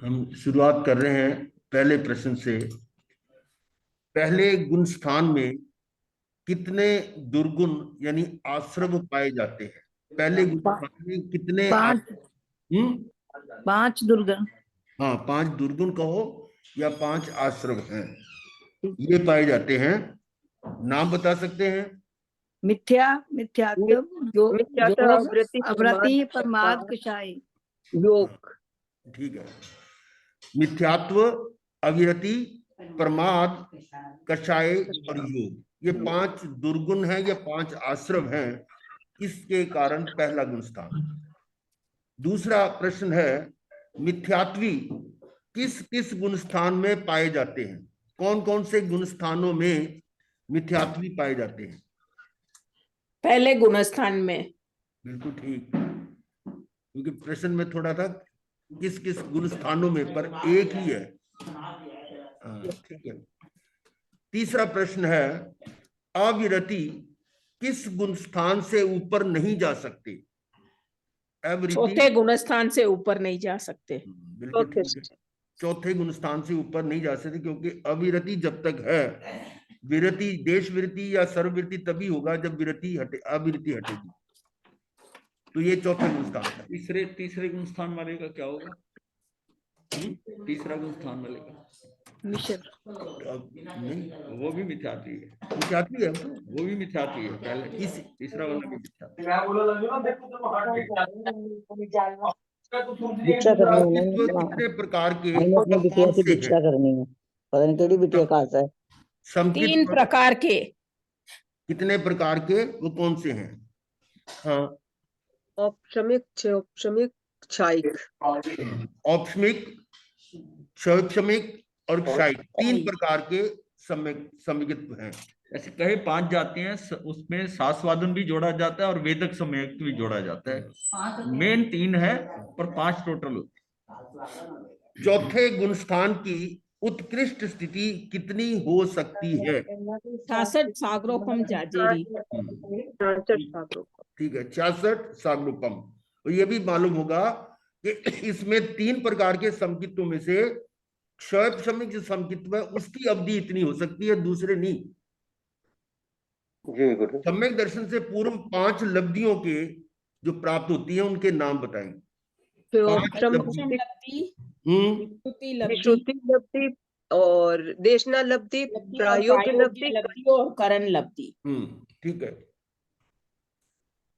हम शुरुआत कर रहे हैं पहले प्रश्न से। पहले गुण स्थान में कितने दुर्गुण यानी आश्रव पाए जाते हैं? पहले गुण स्थान में कितने पांच हम्म? 5 दुर्गुण। हाँ, 5 दुर्गुण कहो या 5 आश्रव हैं, ये पाए जाते हैं। नाम बता सकते हैं? मिथ्यात्व, अवृत्ति, प्रमाद, कषाय, योग। ठीक है। मिथ्यात्व, अविरति, प्रमाद, कषाय और योग, ये 5 दुर्गुण हैं, ये 5 आश्रव हैं। इसके कारण पहला गुण स्थान। दूसरा प्रश्न है, मिथ्यात्वी किस किस गुण स्थान में पाए जाते हैं? कौन कौन से गुण स्थानों में मिथ्यात्वी पाए जाते हैं? पहले गुण स्थान में। बिल्कुल ठीक, क्योंकि प्रश्न में थोड़ा था किस किस गुण स्थानों में, पर एक ही है। ठीक है। तीसरा प्रश्न है, अविरति किस गुण स्थान से ऊपर नहीं जा सकते? चौथे गुण स्थान से ऊपर नहीं जा सकते। बिल्कुल ठीक है, चौथे गुण स्थान से ऊपर नहीं जा सकते, क्योंकि अविरति जब तक है, विरति, देश विरति या सर्वविरति तभी होगा जब विरति हटे, अविरति हटेगी। तो ये चौथा गुण स्थान है। तीसरे गुण स्थान वाले का क्या होगा? तीसरा गुण स्थान वाले का मिश्र। नहीं, वो भी मिथ्यात्वी है। मिथ्यात्वी है, वो भी मिथ्यात्वी है। पहले तीसरा वाला भी मिथ्यात्वी। कितने प्रकार के कौन से हैं? करनी है, पता नहीं केड़ी बिटिया कहा है। तीन प्रकार के। कितने प्रकार के, वो कौन से हैं? हाँ, औपशमिक, क्षौपशमिक, क्षायिक। औपशमिक, क्षौपशमिक और क्षायिक, 3 प्रकार के सम्मिगित्व हैं। ऐसे कहे 5 जाते हैं, उसमें सास्वादन भी जोड़ा जाता है और वेदक सम्यक्त भी जोड़ा जाता है। मेन 3 है पर 5 टोटल होते हैं। चौथे गुण स्थान की उत्कृष्ट स्थिति कितनी हो सकती है? 66 सागरोपम जाजेरी। ठीक है, 66 सागरोपम। और ये भी मालूम होगा कि इसमें 3 प्रकार के सम्मिगित्वों में से क्षौपशमिक जो सम्मिगित्व है उसकी अवधि इतनी हो सकती है, दूसरे नहीं। सम्यक दर्शन से पूर्व 5 लब्धियों के जो प्राप्त होती है उनके नाम बताएंगे। विश्रुति लब्धि और देशना लब्धि, प्रायोग्य लब्धि और करण लब्धि। ठीक है।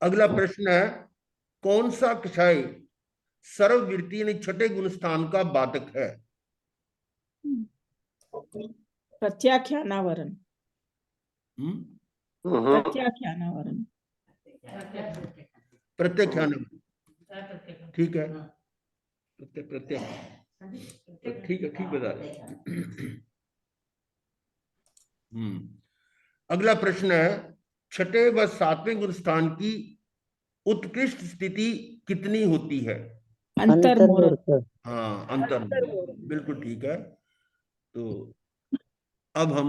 अगला प्रश्न है, कौन सा कषाय सर्ववृत्ति यानी छठे गुण स्थान का बाधक है? प्रत्याख्यानावरण। प्रत्याख्यानावरण। प्रत्याख्यान, ठीक है। ठीक है, ठीक बता रहे। अगला प्रश्न है, छठे व 7वें गुण स्थान की उत्कृष्ट स्थिति कितनी होती है? अंतर्मुहूर्त। हाँ, अंतर्मुहूर्त, बिल्कुल ठीक है। तो अब हम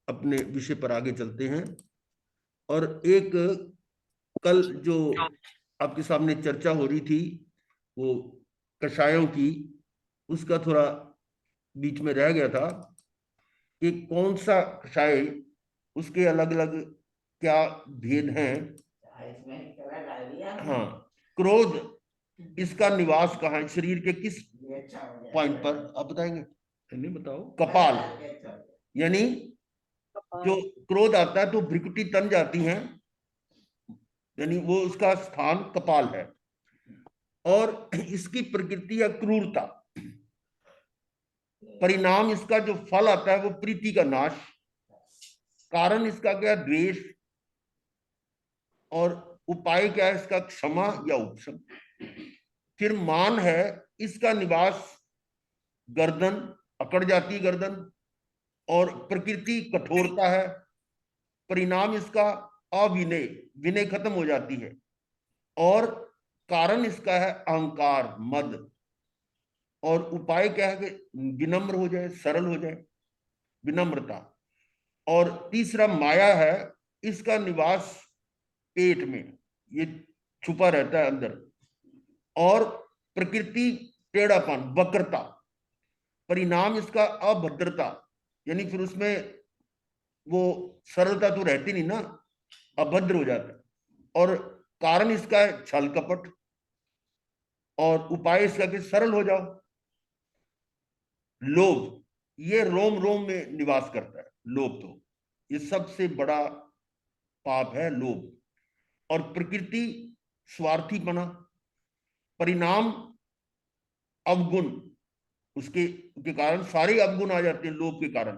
अपने विषय पर आगे चलते हैं। और एक कल जो आपके सामने चर्चा हो रही थी वो कषायों की, उसका थोड़ा बीच में रह गया था कि कौन सा कषाय, उसके अलग अलग क्या भेद हैं। हाँ, क्रोध, इसका निवास कहाँ है? शरीर के किस पॉइंट पर, आप बताएंगे? नहीं बताओ। कपाल, यानी जो क्रोध आता है तो भ्रिकुटी तन जाती हैं, यानी वो उसका स्थान कपाल है। और इसकी प्रकृति या क्रूरता, परिणाम इसका जो फल आता है वो प्रीति का नाश, कारण इसका क्या? द्वेष। और उपाय क्या है इसका? क्षमा या उपशम। फिर मान है, इसका निवास गर्दन, अकड़ जाती गर्दन, और प्रकृति कठोरता है, परिणाम इसका अविनय, विनय खत्म हो जाती है। और कारण इसका है अहंकार, मद। और उपाय क्या है कि विनम्र हो जाए, सरल हो जाए, विनम्रता। और तीसरा माया है, इसका निवास पेट में, ये छुपा रहता है अंदर। और प्रकृति टेढ़ापन, वक्रता। परिणाम इसका अभद्रता, यानी फिर उसमें वो सरलता तो रहती नहीं ना, अभद्र हो जाता है। और कारण इसका है छल कपट, और उपाय इसका कि सरल हो जाओ। लोभ, ये रोम रोम में निवास करता है। लोभ तो ये सबसे बड़ा पाप है, लोभ। और प्रकृति स्वार्थीपना, परिणाम अवगुण, उसके के कारण सारे अवगुण आ जाते हैं। लोभ के कारण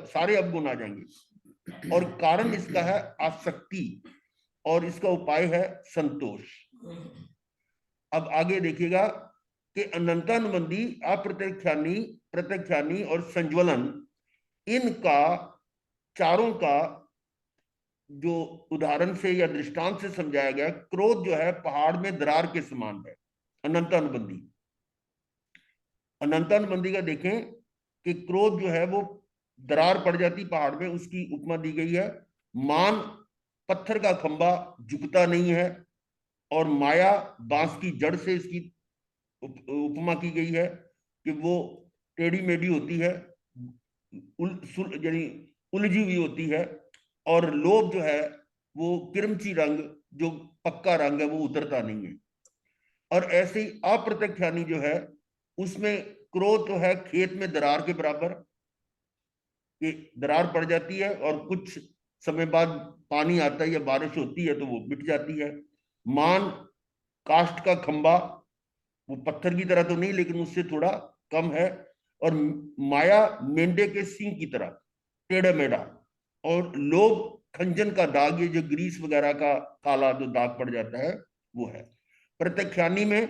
सारे अवगुण आ जाएंगे। और कारण इसका है आसक्ति, और इसका उपाय है संतोष। अब आगे देखिएगा कि अनंतानुबंधी, अप्रत्यक्षानी, प्रत्यक्षानी और संज्वलन, इनका चारों का जो उदाहरण से या दृष्टांत से समझाया गया। क्रोध जो है पहाड़ में दरार के समान है। अनंतानुबंधी, अनंतानुबंधी का देखें कि क्रोध जो है वो दरार पड़ जाती पहाड़ में, उसकी उपमा दी गई है। मान पत्थर का खंभा झुकता नहीं है, और माया बांस की जड़ से इसकी उपमा की गई है कि वो टेढ़ी मेढ़ी होती है, यानी उलझी हुई होती है। और लोभ जो है वो किरमची रंग, जो पक्का रंग है, वो उतरता नहीं है। और ऐसे ही अप्रत्यक्षानी जो है, उसमें क्रोध तो है खेत में दरार के बराबर, कि दरार पड़ जाती है और कुछ समय बाद पानी आता है या बारिश होती है तो वो मिट जाती है। मान काष्ठ का खंभा, वो पत्थर की तरह तो नहीं लेकिन उससे थोड़ा कम है। और माया मेंढे के सींग की तरह टेढ़ा मेढ़ा। और लोभ खंजन का दाग, ये जो ग्रीस वगैरह का काला जो दाग पड़ जाता है वो है। प्रत्यक्षानी में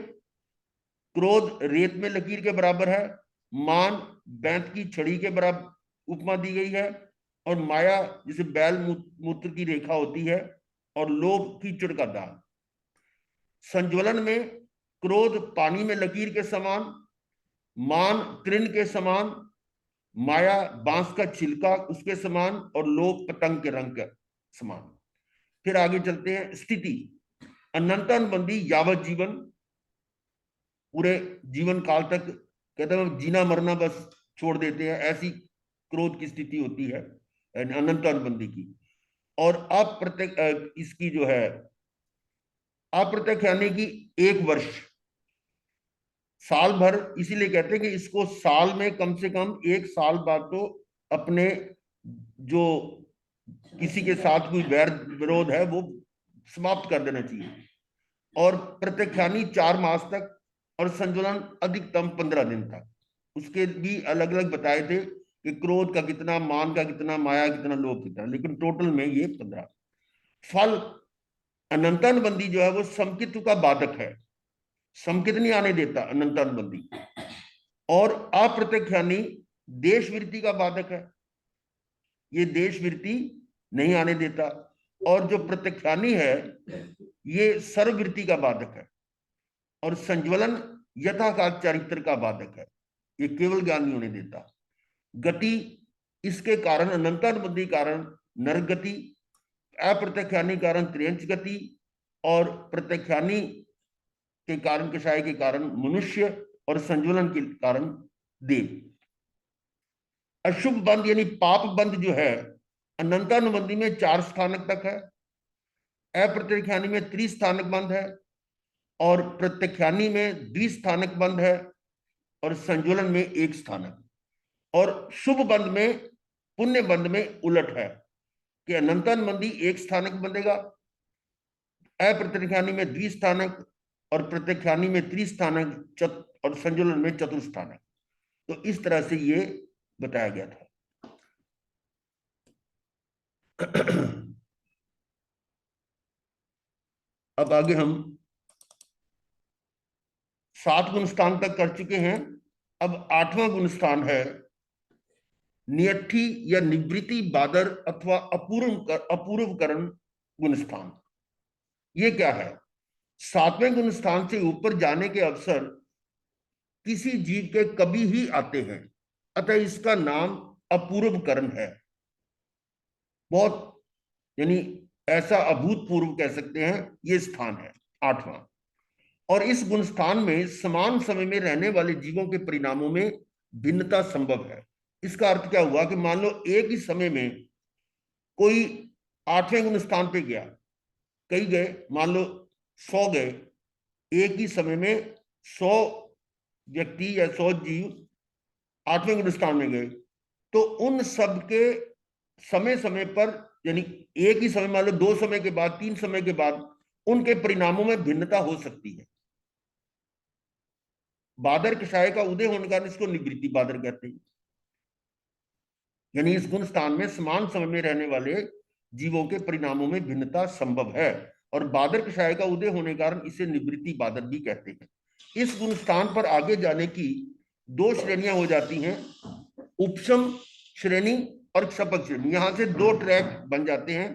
क्रोध रेत में लकीर के बराबर है, मान बैंत की छड़ी के बराबर उपमा दी गई है, और माया जिसे बैल मूत्र की रेखा होती है, और लोभ कीचड़ का दाग। संज्वलन में क्रोध पानी में लकीर के समान, मान तृण के समान, माया बांस का छिलका उसके समान, और लोभ पतंग के रंग के समान। फिर आगे चलते हैं। स्थिति, अनंतानुबंधी यावत जीवन, पूरे जीवन काल तक, कहते हैं जीना मरना बस छोड़ देते हैं, ऐसी क्रोध की स्थिति होती है अनंतानुबंधी की। और अप्रत्यक्ष, इसकी जो है अप्रत्यक्ष यानी कि 1 वर्ष, साल भर। इसीलिए कहते हैं कि इसको साल में कम से कम 1 साल बाद तो अपने जो किसी के साथ कोई वैर विरोध है वो समाप्त कर देना चाहिए। और प्रत्यक्षानी 4 मास तक, और संज्वलन अधिकतम 15 दिन तक। उसके भी अलग अलग बताए थे कि क्रोध का कितना, मान का कितना, माया कितना, लोभ कितना, लेकिन टोटल में ये 15। फल, अनंतानुबंधी जो है वो समकित्व का बाधक है, समकित नहीं आने देता अनंतानुबंधी। और अप्रत्यक्षानी देशवृत्ति का बाधक है, ये देशवृत्ति नहीं आने देता। और जो प्रत्यक्षानी है ये सर्ववृत्ति का बाधक है। और संज्वलन यथाकाल चरित्र का बाधक है, ये केवल ज्ञान नहीं होने देता। गति, इसके कारण अनंतानुबंधी कारण नरक गति, अप्रत्यक्षानी कारण त्रियंच गति, और प्रत्यक्षानी के कारण कषाय के कारण मनुष्य, और संज्वलन के कारण देव। अशुभ बंध यानी पाप बंध जो है अनंतानुबंधी में 4 स्थानक तक है, अप्रत्यक्षानी में 30 स्थानक बंध है, और प्रत्यक्षानी में 20 स्थानक बंध है, और संज्वलन में 1 स्थानक। और शुभ बंध में, पुण्य बंध में उलट है कि अनंतानुबंधी 1 स्थानक बंधेगा, अप्रत्यक्षानी में 20 स्थानक, और प्रत्यक्षानी में 30 स्थानक, और संज्वलन में 4 स्थानक। तो इस तरह से ये बताया गया था। अब आगे हम 7 गुण स्थान तक कर चुके हैं। अब 8वां गुण स्थान है नियट्ठी या निवृत्ति बादर अथवा अपूर्वकरण गुण स्थान। ये क्या है? 7वें गुण स्थान से ऊपर जाने के अवसर किसी जीव के कभी ही आते हैं, अतः इसका नाम अपूर्वकरण है। बहुत, यानी ऐसा अभूतपूर्व कह सकते हैं, ये स्थान है 8वां। और इस गुणस्थान में समान समय में रहने वाले जीवों के परिणामों में भिन्नता संभव है। इसका अर्थ क्या हुआ कि मान लो एक ही समय में कोई 8वें गुणस्थान पे गया, कई गए, मान लो 100 गए, एक ही समय में 100 व्यक्ति या 100 जीव 8वें गुणस्थान में गए, तो उन सब के समय समय पर, यानी एक ही समय, मान लो 2 समय के बाद, 3 समय के बाद, उनके परिणामों में भिन्नता हो सकती है। बादर कषाय का उदय होने का इसको निवृत्ति बादर कहते हैं। यानी इस गुण स्थान में समान समय में रहने वाले जीवों के परिणामों में भिन्नता संभव है, और बादर कषाय का उदय होने के कारण इसे निवृत्ति बादर भी कहते हैं। इस गुण स्थान पर आगे जाने की 2 श्रेणियां हो जाती हैं, उपशम श्रेणी और क्षपक श्रेणी। यहां से 2 ट्रैक बन जाते हैं,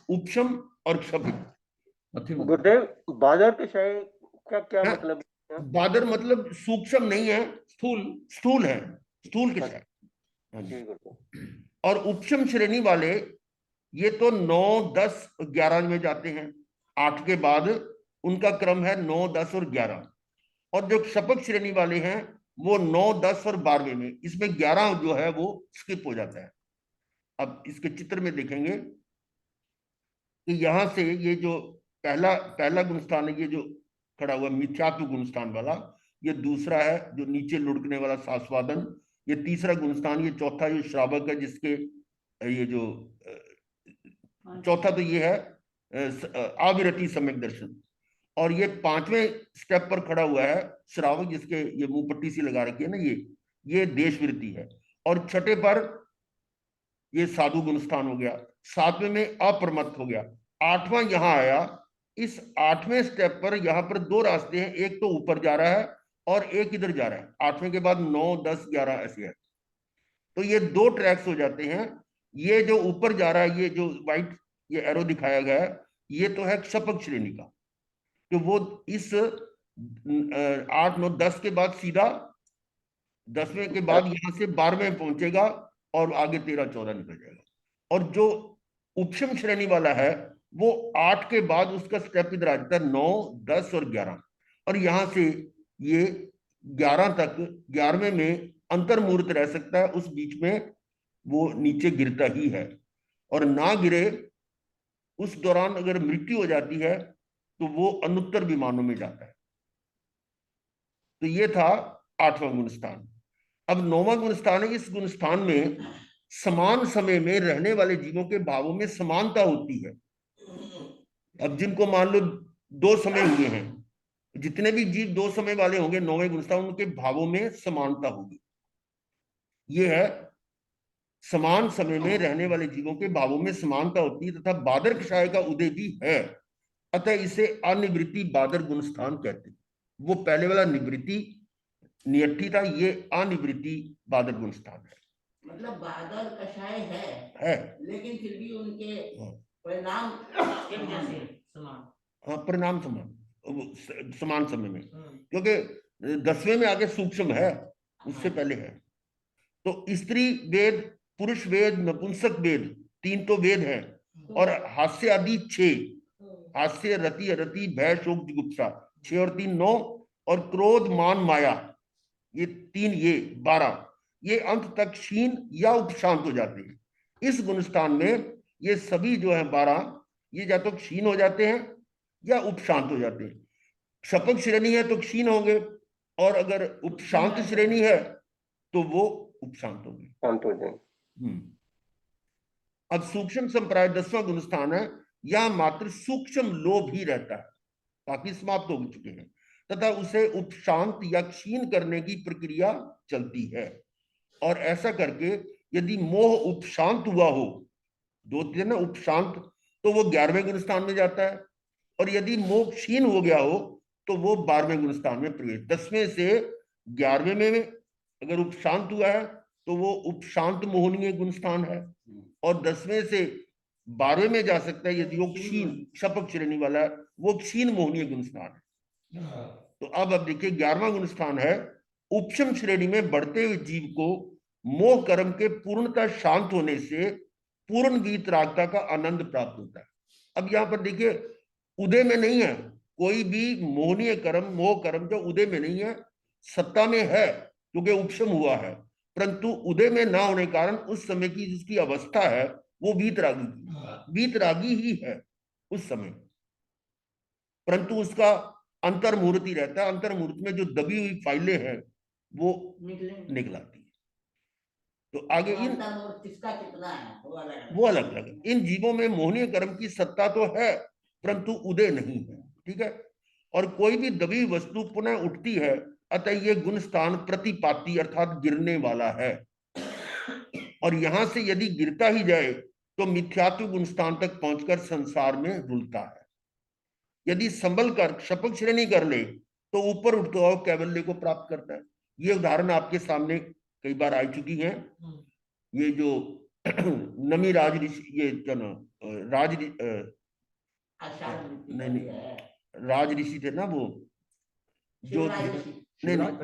उपशम और क्षपिक। गुरुदेव, बादर कषाय का क्या हाँ? मतलब है? बादर मतलब सूक्ष्म नहीं है, स्थूल है, स्थूल कषाय। हाँ जी। ठीक है। और उपशम श्रेणी वाले ये तो 9, 10, 11 में जाते हैं, 8 के बाद उनका क्रम है 9, 10 और 11। और जो क्षपक श्रेणी वाले हैं वो 9, 10 और 12वें में, इसमें 11 जो है वो स्किप हो जाता है। अब इसके चित्र में देखेंगे कि यहां से ये जो पहला गुणस्थान है, ये जो खड़ा हुआ मिथ्यात्व गुणस्थान वाला, ये दूसरा है जो नीचे लुढ़कने वाला सास्वादन, ये तीसरा गुणस्थान, ये चौथा जो श्रावक है, जिसके ये जो चौथा तो ये है आविरति सम्यक दर्शन, और ये 5वें स्टेप पर खड़ा हुआ है श्रावक, जिसके ये मुंह पट्टी सी लगा रखी है ना, ये देशवृत्ति है। और छठे पर ये साधु गुणस्थान हो गया, 7वें में अप्रमत्त हो गया, 8वां यहां आया। इस 8वें स्टेप पर यहां पर 2 रास्ते हैं, एक तो ऊपर जा रहा है और एक इधर जा रहा है। 8वें के बाद 9, 10, 11 ऐसे है, तो ये 2 ट्रैक्स हो जाते हैं। ये जो ऊपर जा रहा है, ये जो व्हाइट ये एरो दिखाया गया है, ये तो है क्षपक श्रेणी का, कि वो इस 8, 9, 10 के बाद सीधा 10वें के बाद यहां से 12वें पहुंचेगा और आगे 13, 14 निकल जाएगा। और जो उपशम श्रेणी वाला है वो 8 के बाद उसका स्टेप इधर आ जाता है 9, 10 और 11, और यहां से ये 11 तक, 11वें में अंतर्मूर्त रह सकता है, उस बीच में वो नीचे गिरता ही है। और ना गिरे उस दौरान अगर मृत्यु हो जाती है तो वो अनुत्तर विमानों में जाता है। तो ये था 8वां गुणस्थान। अब 9वां गुणस्थान है। इस गुणस्थान में समान समय में रहने वाले जीवों के भावों में समानता होती है। अब जिनको मान लो 2 समय हुए हैं, जितने भी जीव 2 समय वाले होंगे 9वें गुणस्थान, उनके भावों में समानता होगी। ये है समान समय में रहने वाले जीवों के भावों में समानता होती है, तथा बादर कषाय का उदय भी है, अतः इसे अनिवृत्ति बादर गुणस्थान कहते हैं। वो पहले वाला निवृत्ति नियट्ठी था, ये अनिवृत्ति बादर गुणस्थान है। मतलब बादल कषाय है, लेकिन फिर भी उनके परिणाम एक जैसे समान। हाँ, परिणाम समान समय में, क्योंकि 10वें में आगे सूक्ष्म है, उससे पहले है। तो स्त्री वेद, पुरुष वेद, नपुंसक वेद, 3 तो वेद है, और हास्य आदि 6, हास्य, रति, अरति, भय, शोक, जुगुप्सा 6 और 3 9, और क्रोध, मान, माया ये 3, ये 12, ये अंत तक क्षीण या उपशांत हो जाते हैं। इस गुणस्थान में ये सभी जो है 12, ये या तो क्षीण हो जाते हैं या उपशांत हो जाते हैं। क्षपक श्रेणी है तो क्षीण होंगे, और अगर उपशांत श्रेणी है तो वो उपशांत होंगे, शांत हो जाएंगे। अब सूक्ष्म संप्राय 10वां गुणस्थान है। यह मात्र सूक्ष्म लोभ ही रहता है, बाकी समाप्त हो चुके हैं, तथा उसे उपशांत या क्षीण करने की प्रक्रिया चलती है। और ऐसा करके यदि मोह उपशांत हुआ हो, 2 थे ना उपशांत, तो वो 11वें गुणस्थान में जाता है, और यदि मोह क्षीण हो गया हो तो वो 12वें गुणस्थान में प्रवेश। 10वें से 11वें में अगर उपशांत हुआ है तो वो उपशांत मोहनीय गुणस्थान है, और 10वें से 12वें में जा सकता है यदि वो क्षीण क्षपक श्रेणी वाला है, वो क्षीण मोहनीय गुणस्थान है। तो अब देखिए 11वां गुणस्थान है, उपशम श्रेणी में बढ़ते हुए जीव को मोह कर्म के पूर्णतः शांत होने से पूर्ण वीतरागता का आनंद प्राप्त होता है। अब यहां पर देखिए उदय में नहीं है, कोई भी मोहनीय कर्म, मोह कर्म जो उदय में नहीं है, सत्ता में है क्योंकि उपशम हुआ है, परंतु उदय में ना होने के कारण उस समय की जिसकी अवस्था है वो वीतरागी की, वीतरागी ही है उस समय, परंतु उसका अंतर मुहूर्त ही रहता है। अंतर मुहूर्त में जो दबी हुई फाइलें हैं वो निकले निकल आती है। तो आगे इन अंतर्मुख किसका कितना है वो अलग है। वो अलग अलग है। इन जीवों में मोहनीय कर्म की सत्ता तो है परंतु उदय नहीं है, ठीक है। और कोई भी दबी हुई वस्तु पुनः उठती है, अतः ये गुण स्थान प्रतिपाती अर्थात गिरने वाला है, और यहां से यदि गिरता ही जाए तो मिथ्यात्व गुण स्थान तक पहुंचकर संसार में रुलता है। यदि संभल कर शपथ श्रेणी कर ले तो ऊपर उठता हुआ कैवल्य को प्राप्त करता है। ये उदाहरण आपके सामने कई बार आ चुकी है। ये जो नमी राज ऋषि, ये क्या नाम, राज आषाढ़ वृत्ति नहीं, का नहीं। भी है। राज ऋषि थे ना वो, जो शिवराज ऋषि। नहीं नहीं,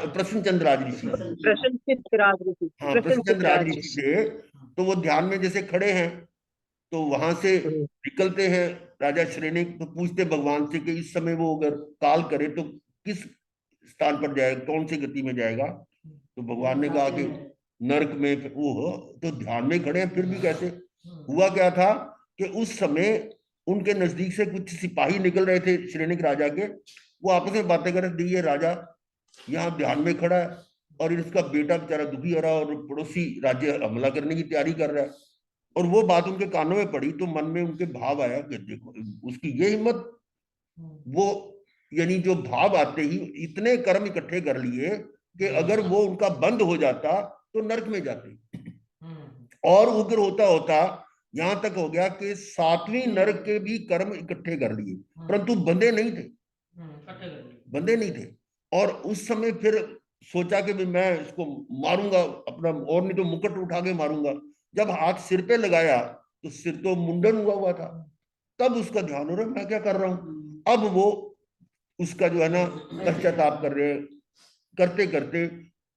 प्रसन्नचंद्र राज ऋषि, प्रसन्नचित्त राज ऋषि, हाँ प्रसन्नचित्त प्रसन्नचंद्र राज राज ऋषि ऋषि। थे। तो वो ध्यान में जैसे खड़े हैं तो वहां से निकलते हैं राजा श्रेणिक, तो पूछते भगवान से कि इस समय वो अगर काल करे तो किस स्थान पर जाएगा, कौन सी गति में जाएगा। तो भगवान ने कहा कि नरक में। वो तो ध्यान में खड़े हैं फिर भी कैसे। हुआ क्या था कि उस समय उनके नजदीक से कुछ सिपाही निकल रहे थे श्रेणिक राजा के, वो आपस में बातें कर रहे थे, ये राजा यहाँ ध्यान में खड़ा है और इसका बेटा बेचारा दुखी हो रहा है और पड़ोसी राज्य हमला करने की तैयारी कर रहा है। और वो बात उनके कानों में पड़ी तो मन में उनके भाव आया कि देखो उसकी ये हिम्मत, वो यानी जो भाव आते ही इतने कर्म इकट्ठे कर लिए कि अगर वो उनका बंद हो जाता तो नरक में जाते। और उग्र होता होता यहां तक हो गया कि 7वीं नरक के भी कर्म इकट्ठे कर लिए, परंतु बंधे नहीं थे, बंधे नहीं थे। और उस समय फिर सोचा कि मैं इसको मारूंगा अपना, और नहीं तो मुकुट उठा के मारूंगा। जब हाथ सिर पे लगाया तो सिर तो मुंडन हुआ था, तब उसका ध्यान हो रहा मैं क्या कर रहा हूं। अब वो उसका जो है ना पश्चाताप कर रहे, करते करते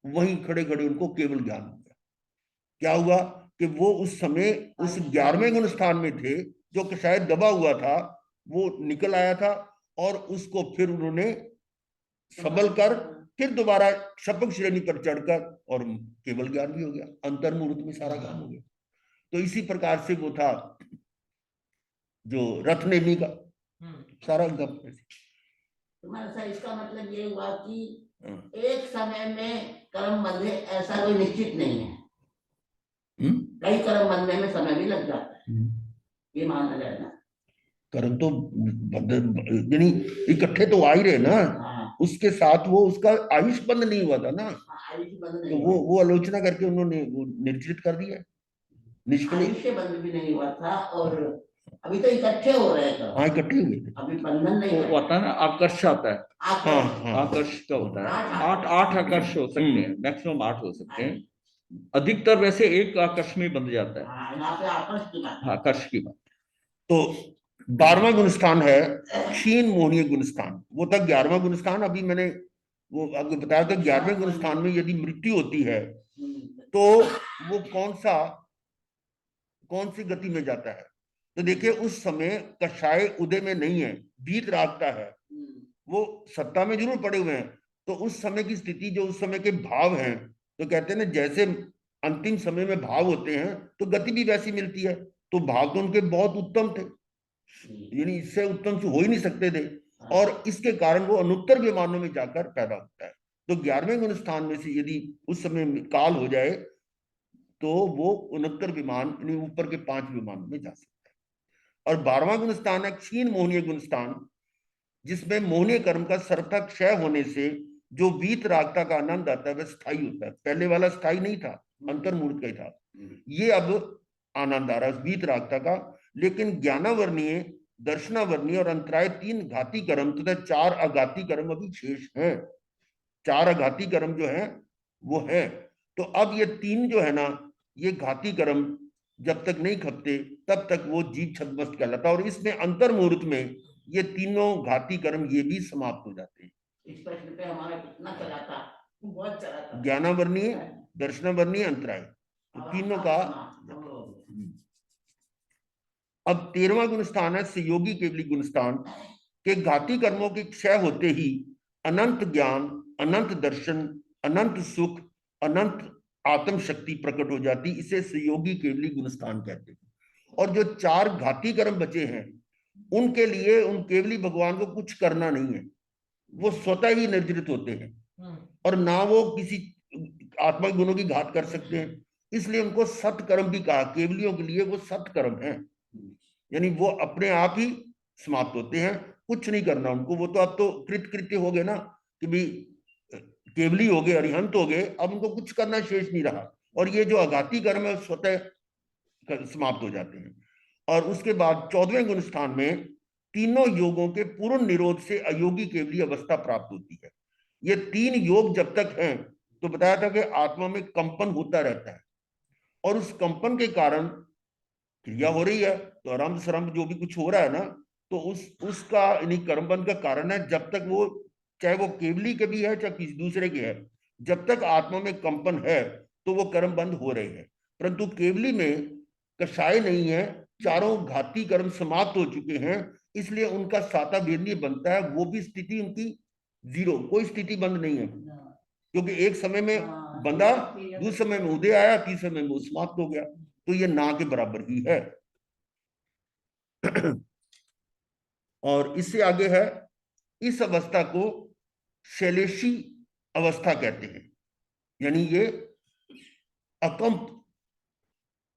वहीं खड़े खड़े उनको केवल ज्ञान हो गया। क्या हुआ कि वो उस समय उस 11वें गुण स्थान में थे जो कि शायद दबा हुआ था, वो निकल आया था और उसको फिर उन्होंने सबल कर फिर दोबारा शपथ श्रेणी पर चढ़कर और केवल ज्ञान भी हो गया, अंतर मुहूर्त में सारा काम हो गया। तो इसी प्रकार से वो था जो रथ नेमी का सारा गप। तुम्हारा सर इसका मतलब ये हुआ कि एक समय में कर्म बंधे ऐसा कोई निश्चित नहीं है। कई कर्म बंधने में समय भी लग जाता है, ये माना जाए ना। कर्म तो यानी इकट्ठे तो आ ही रहे ना, उसके साथ वो उसका आयुष बंद नहीं हुआ था ना, आयुष्य बंध तो नहीं वो आलोचना करके उन्होंने वो निर्जित कर दिया, निष्क्रिय। आयुष्य बंध भी नहीं हुआ था और अभी तो इकट्ठे हो रहे हैं। हाँ इकट्ठे हुए थे। अभी बंधन नहीं वो होता है ना, आकर्ष आता है। हाँ हाँ आकर्ष का होता है, आठ आकर्ष हो सकते हैं, मैक्सिमम 8 हो सकते हैं। अधिकतर वैसे एक आकर्ष में बंध जाता है। यहाँ पे आकर्ष की बात। आकर्ष की बात। तो 12वां गुण स्थान है क्षीण मोहनीय गुण स्थान। वो तक 11वां गुण स्थान, अभी मैंने वो आपको बताया था 11वें गुण स्थान में यदि मृत्यु होती है तो वो कौन सी गति में जाता है। तो देखिए उस समय कषाय उदय में नहीं है, भीत रागता है, वो सत्ता में जरूर पड़े हुए हैं। तो उस समय की स्थिति जो उस समय के भाव हैं, तो कहते हैं ना जैसे अंतिम समय में भाव होते हैं तो गति भी वैसी मिलती है। तो भाव तो उनके बहुत उत्तम थे, यानी इससे उत्तम से हो ही नहीं सकते थे, और इसके कारण वो अनुत्तर विमानों में जाकर पैदा होता है। तो 11वें गुण स्थान में से यदि उस समय काल हो जाए तो वो उनत्तर विमान यानी ऊपर के 5 विमानों में जा सकता है। और 12वां गुण स्थान है क्षीण मोहनीय गुण स्थान, जिसमें मोहनीय कर्म का सर्वथा क्षय होने से जो वीत रागता का आनंद आता है वह स्थायी होता है। पहले वाला स्थायी नहीं था, अंतर मुहूर्त का ही था, ये अब आनंद आ रहा है वीत रागता का। लेकिन ज्ञानावर्णीय, दर्शनावर्णीय और अंतराय 3 घाती कर्म तथा 4 अघाती कर्म अभी शेष हैं। 4 अघाती कर्म जो है वो है। तो अब ये 3 जो है ना, ये घाती कर्म जब तक नहीं खपते तब तक वो जीव छद्मस्त कहलाता है, और इसमें अंतर मुहूर्त में ये तीनों घाती कर्म ये भी समाप्त हो जाते हैं। इस प्रश्न पे हमारा कितना चला था, बहुत चला था। ज्ञानावर्णीय, दर्शनावर्णीय, अंतराय, तो तीनों का। अब 13वां गुण स्थान है सहयोगी केवली गुण स्थान। कि घाती कर्मों के क्षय होते ही अनंत ज्ञान, अनंत दर्शन, अनंत सुख, अनंत आत्म शक्ति प्रकट हो जाती। इसे सुयोगी केवली गुणस्थान कहते हैं। और जो 4 घाती कर्म बचे हैं उनके लिए उन केवली भगवान को कुछ करना नहीं है, वो स्वतः ही निर्जरित होते हैं और ना वो किसी आत्मा गुणों की घात कर सकते हैं। इसलिए उनको सत्कर्म भी कहा। केवलियों के लिए वो सत्कर्म है, यानी वो अपने आप ही समाप्त होते हैं, कुछ नहीं करना उनको। वो तो अब तो कृत्य हो गए ना, कि भी केवली हो गए, अरिहंत हो गए, अब उनको कुछ करना शेष नहीं रहा। और ये जो अघाती कर्म है स्वतः समाप्त हो जाते हैं। और उसके बाद 14वें गुण स्थान में तीनों योगों के पूर्ण निरोध से अयोगी केवली अवस्था प्राप्त होती है। ये 3 योग जब तक हैं तो बताया था कि आत्मा में कंपन होता रहता है, और उस कंपन के कारण क्रिया हो रही है, तो आराम शरम जो भी कुछ हो रहा है ना, तो उसका यानी कर्मबंध का कारण है। जब तक वो, चाहे वो केवली के भी है चाहे किसी दूसरे के है, जब तक आत्मा में कंपन है तो वो कर्म बंद हो रहे हैं। परंतु केवली में कषाय नहीं है, चारों घाती कर्म समाप्त हो चुके हैं, इसलिए उनका साता वेदनीय बनता है। वो भी स्थिति उनकी 0, कोई स्थिति बंद नहीं है, क्योंकि एक समय में बंधा, दूसरे समय में उदय आया, तीसरे समय में वो समाप्त हो गया। तो ये ना के बराबर ही है। और इससे आगे है, इस अवस्था को शैलेशी अवस्था कहते हैं, यानी ये अकंप,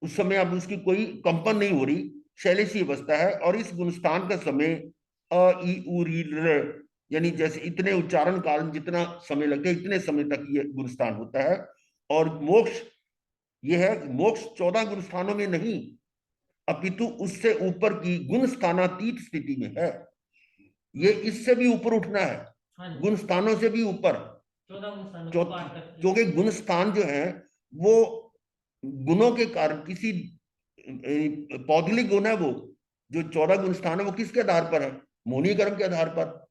उस समय अब उसकी कोई कंपन नहीं हो रही, शैलेशी अवस्था है। और इस गुणस्थान का समय अ ई उ री र, यानी जैसे इतने उच्चारण काल में जितना समय लगता है इतने समय तक ये गुणस्थान होता है। और मोक्ष ये है, मोक्ष 14 गुणस्थानों में नहीं, अपितु उससे ऊपर की गुणस्थानातीत स्थिति में है। ये इससे भी ऊपर उठना है, गुणस्थानों से भी ऊपर, क्योंकि गुणस्थान जो है वो गुणों के कारण, किसी पौधलिक गुण है, वो जो 14 गुणस्थान है वो किसके आधार पर है? मोहनीय कर्म के आधार पर।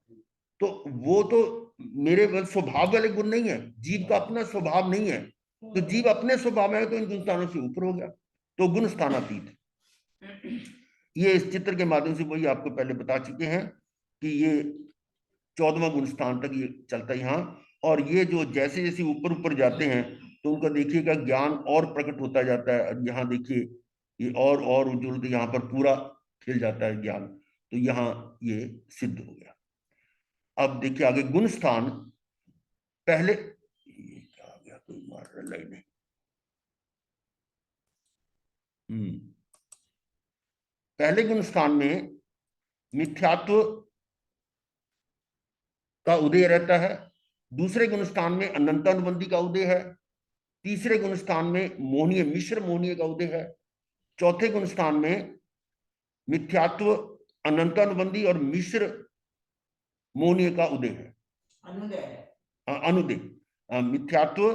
तो वो तो मेरे स्वभाव वाले गुण नहीं है, जीव का अपना स्वभाव नहीं है। तो जीव अपने स्वभाव में है तो इन गुणस्थानों से ऊपर हो गया, तो गुणस्थानातीत। ये इस चित्र के माध्यम से वही आपको पहले बता चुके हैं कि ये 14वां गुणस्थान तक ये चलता है यहाँ। और ये जो जैसे जैसे ऊपर ऊपर जाते हैं तो उनका देखिएगा ज्ञान और प्रकट होता जाता है। यहाँ देखिए ये और उज्ज्वल, यहाँ पर पूरा खिल जाता है ज्ञान। तो यहाँ ये सिद्ध हो गया। अब देखिए आगे गुण स्थान। पहले क्या आ गया, कोई मार रहा है नहीं। पहले गुण स्थान में मिथ्यात्व का उदय रहता है, दूसरे गुण स्थान में अनंतानुबंधी का उदय है, तीसरे गुण स्थान में मोहनीय मिश्र मोहनीय का उदय है, चौथे गुण स्थान में मिथ्यात्व, अनंतानुबंधी और मिश्र मोहनीय का उदय है, अनुदय, मिथ्यात्व,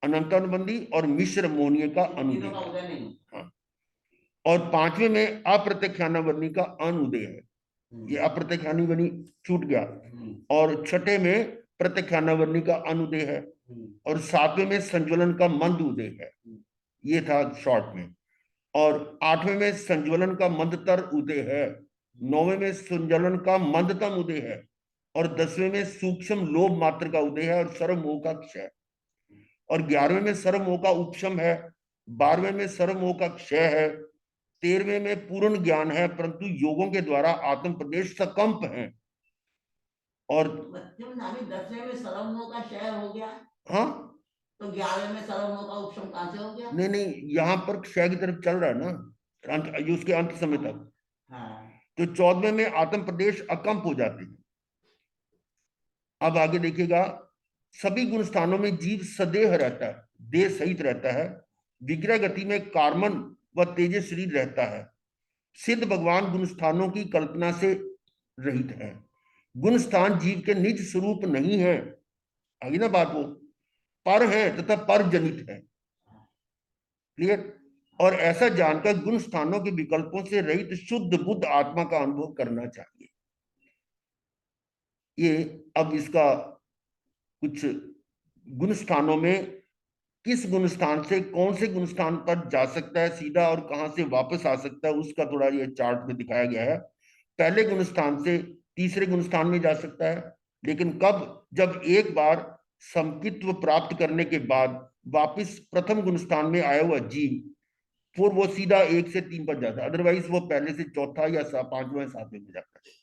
अनंतानुबंधी और मिश्र मोहनीय का अनुदय। हाँ। और पांचवें में अप्रत्यक्षानुबंधी का अनुदय है, ये अप्रत्यक्षानुबंधी छूट गया। और छठे में प्रत्यक्षानुबंधी का अनुदय है, और सातवें में संज्वलन का मंद उदय है, ये था शॉर्ट में। और आठवें में संज्वलन का मंदतर उदय है, नौवें में संज्वलन का मंदतम उदय है, और 10वें में सूक्ष्म लोभ मात्र का उदय है और सर्वमोह का क्षय, और 11वें में सर्वमोह का उपशम है, 12वें में सर्वमोह का क्षय है, 13वें में पूर्ण ज्ञान है परंतु योगों के द्वारा आत्म प्रदेश सकंप है। और 10वें में सर्वमोह का क्षय हो गया, हाँ, तो 11वें में सर्वमोह का उपशम कहां से हो गया? नहीं, यहाँ पर क्षय की तरफ चल रहा है ना, उसके अंत समय तक। हाँ। तो 14वें में आत्म प्रदेश अकंप हो जाते हैं। अब आगे देखिएगा, सभी गुण स्थानों में जीव सदेह रहता है, देह सहित रहता है, विग्रह गति में कार्मन व तेजस शरीर रहता है। सिद्ध भगवान गुण स्थानों की कल्पना से रहित है। गुण स्थान जीव के निज स्वरूप नहीं है, आगे ना बात, वो पर है तथा पर जनित है। क्लियर? और ऐसा जानकर गुण स्थानों के विकल्पों से रहित शुद्ध बुद्ध आत्मा का अनुभव करना चाहिए। ये अब इसका कुछ गुण स्थानों में किस गुण स्थान से कौन से गुण स्थान पर जा सकता है सीधा और कहां से वापस आ सकता है, उसका थोड़ा ये चार्ट में दिखाया गया है। पहले गुण स्थान से तीसरे गुणस्थान में जा सकता है, लेकिन कब? जब एक बार समकित्व प्राप्त करने के बाद वापस प्रथम गुणस्थान में आया हुआ जीव फिर वो सीधा 1 से 3 पर जाता है, अदरवाइज वो पहले से चौथा या पांचवें सातवें में जाता है।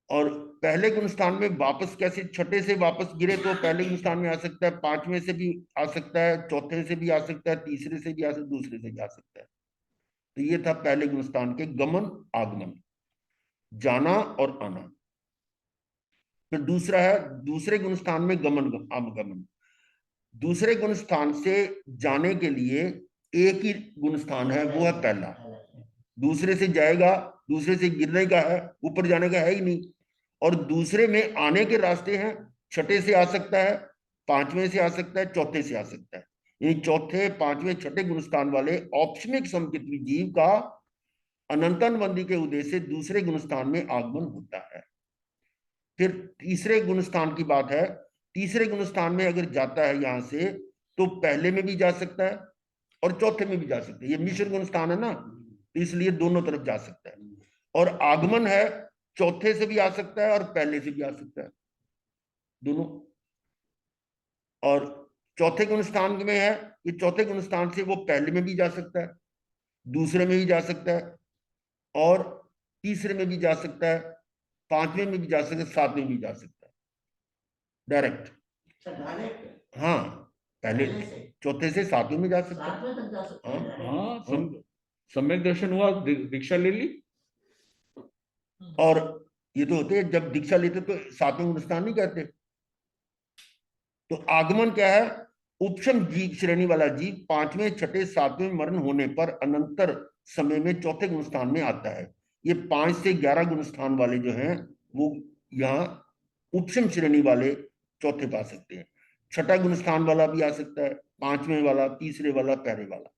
और पहले गुणस्थान में वापस कैसे, छठे से वापस गिरे तो पहले गुणस्थान में आ सकता है, पांचवें से भी आ सकता है, चौथे से भी आ सकता है, तीसरे से भी आ सकता है, दूसरे से भी आ सकता है। तो ये था पहले गुणस्थान के गमन आगमन, जाना और आना। फिर दूसरा है दूसरे गुणस्थान में गमन आगमन। दूसरे गुणस्थान से जाने के लिए एक ही गुणस्थान है, वो है पहला। दूसरे से जाएगा, दूसरे से गिरने का है, ऊपर जाने का है ही नहीं। और दूसरे में आने के रास्ते हैं, छठे से आ सकता है, पांचवें से आ सकता है, चौथे से आ सकता है। ये चौथे, पांचवें, छठे गुणस्थान वाले औपसमिक समकित्वी जीव का अनंतानुबंधी के उदय से दूसरे गुणस्थान में आगमन होता है। फिर तीसरे गुणस्थान की बात है, तीसरे गुणस्थान में अगर जाता है यहां से तो पहले में भी जा सकता है और चौथे में भी जा सकता है। ये मिश्र गुणस्थान है ना, इसलिए दोनों तरफ जा सकता है। और आगमन है, चौथे से भी आ सकता है और पहले से भी आ सकता है, दोनों। और चौथे गुणस्थान में है, ये चौथे गुणस्थान से वो पहले में भी जा सकता है, दूसरे में भी जा सकता है और तीसरे में भी जा सकता है, पांचवें में भी जा सकता है, सातवें में भी जा सकता है, डायरेक्ट। हाँ, पहले चौथे से सातवें में जा सकता है। सातवें तक जा सकते हैं। हाँ, सम्यक दर्शन हुआ, दीक्षा ले ली। और ये तो होते हैं जब दीक्षा लेते तो सातवें गुणस्थान नहीं कहते। तो आगमन क्या है? उपशम जीव श्रेणी वाला जीव पांचवें, छठे, सातवें मरण होने पर अनंतर समय में चौथे गुणस्थान में आता है। ये 5 से 11 गुणस्थान वाले जो हैं वो यहाँ उपशम श्रेणी वाले चौथे पा सकते हैं। छठा गुणस्थान वाला भी आ सकता है, पांचवें वाला, तीसरे वाला, पहले वाला।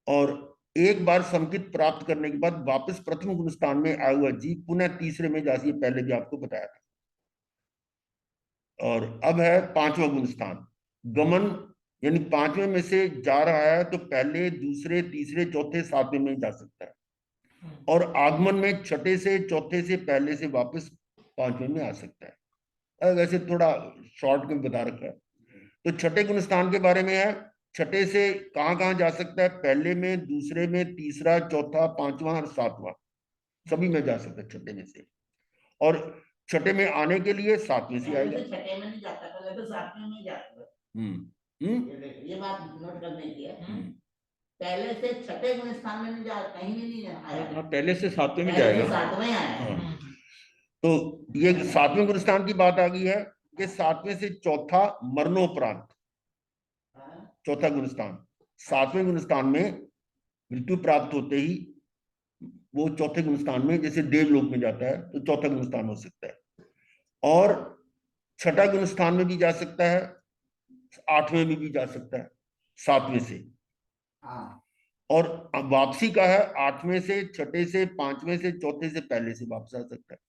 और एक बार समकित प्राप्त करने के बाद वापस प्रथम गुणस्थान में आया हुआ जीव पुनः तीसरे में जाती है, पहले भी आपको बताया था। और अब है पांचवा गुणस्थान गमन, यानी पांचवें में से जा रहा है तो पहले, दूसरे, तीसरे, चौथे, सातवें में जा सकता है। और आगमन में छठे से, चौथे से, पहले से वापस पांचवें में आ सकता है। वैसे थोड़ा शॉर्ट में बता रखा है। तो छठे गुणस्थान के बारे में है, छठे से कहां कहां जा सकता है? पहले में, दूसरे में, तीसरा, चौथा, पांचवा और सातवां, सभी में जा सकता है छठे में से। और छठे में आने के लिए सातवें से आएगा। छठे में नहीं जाता, पहले तो सातवें में जाता है। ये बात नोट करने की है। पहले से छठे गुणस्थान में नहीं जा, कहीं भी नहीं आया। पहले से सातवें में जाएगा, सातवें आया। तो ये सातवें गुणस्थान की बात आ गई है कि सातवें से चौथा मरणोपरांत, चौथा गुणस्थान, सातवें गुणस्थान में मृत्यु प्राप्त होते ही वो चौथे गुणस्थान में, जैसे देवलोक में जाता है तो चौथा गुणस्थान हो सकता है। और छठा गुणस्थान में भी जा सकता है, आठवें में भी जा सकता है, सातवें से। और वापसी का है, आठवें से, छठे से, पांचवें से, चौथे से, पहले से वापस आ सकता है।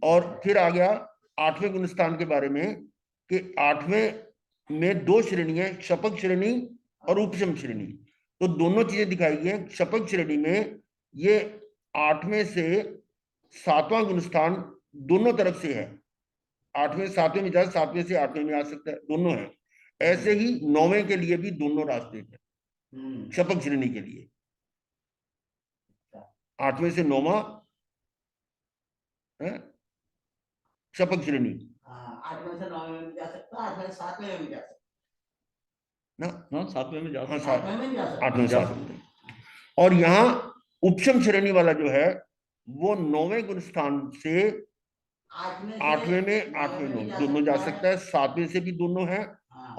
और फिर आ गया आठवें गुणस्थान के बारे में कि आठवें में 2 श्रेणियां, शपथ श्रेणी और उपशम श्रेणी। तो दोनों चीजें दिखाई गई हैं। शपथ श्रेणी में ये 8वें से 7वां गुणस्थान दोनों तरफ से है, 8वें 7वें में जा, 7वें से 8वें में आ सकता है, दोनों है। ऐसे ही 9वें के लिए भी दोनों रास्ते हैं शपथ श्रेणी के लिए। 8वें से 9वां शपथ श्रेणी, 8वें से 9वें में जा सकता है, 8वें से 7वें में जा सकता ना? हाँ, सातवें में जा हाँ, सकता है। 8वें में जा सकता 8वें, 7वें। और यहाँ उपशम श्रेणी वाला जो है वो 9वें गुणस्थान से 8वें में, 8वें में दोनों जा सकता है, 7वें से भी दोनों है।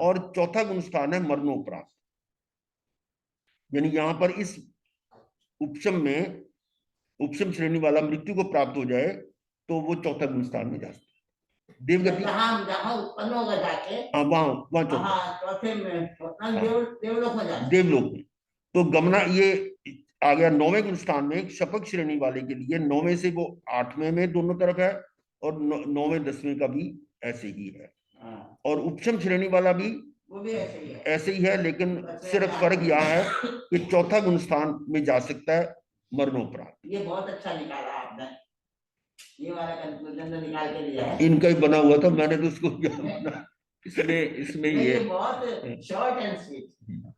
और चौथा गुणस्थान है मरणोपरांत, यानी यहाँ पर इस उपशम में, उपशम श्रेणी वाला मृत्यु को प्राप्त हो जाए तो वो चौथा गुणस्थान में जा सकता है। देवगति जहाँ उत्पन्न होगा जाके, वहां चौथा, चौथे में देवलोक में जाके, देवलोक में। तो गमना ये आ गया 9वें गुणस्थान में। शपथ श्रेणी वाले के लिए 9वें से वो 8वें में दोनों तरफ है और 9वें 10वें का भी ऐसे ही है। और उपशम श्रेणी वाला भी वो भी ऐसे ही है, लेकिन सिर्फ फर्क यहाँ है कि चौथा गुणस्थान में जा सकता है मरणोपरांत। ये बहुत अच्छा निकाला आपने, ये वाला कंक्लूजन तो निकाल के दिया है। इनका ही बना हुआ था, मैंने तो उसको क्या बना। इसमें नहीं, ये बहुत शॉर्ट एंड स्वीट,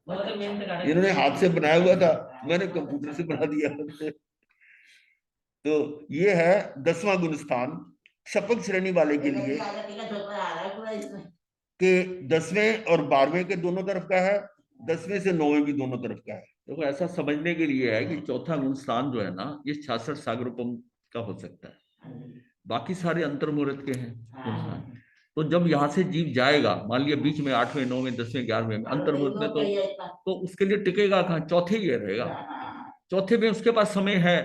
मतलब इन्होंने हाथ से बनाया हुआ था, मैंने कंप्यूटर से बना दिया। तो ये है 10वां गुण स्थान शपथ श्रेणी वाले के लिए, कि 10वें और 12वें के दोनों तरफ का है, 10वें से 9वें भी दोनों तरफ का है। देखो ऐसा समझने के लिए है कि चौथा गुण स्थान जो है ना, ये 66 सागरोपम का हो सकता है, बाकी सारे अंतर्मुहूर्त के हैं गुण स्थान। तो जब यहाँ से जीव जाएगा, मान लिया बीच में 8वें 9वें 10वें 11वें में अंतर्मुहूर्त में, तो उसके लिए टिकेगा कहाँ, चौथे ही रहेगा। चौथे में उसके पास समय है,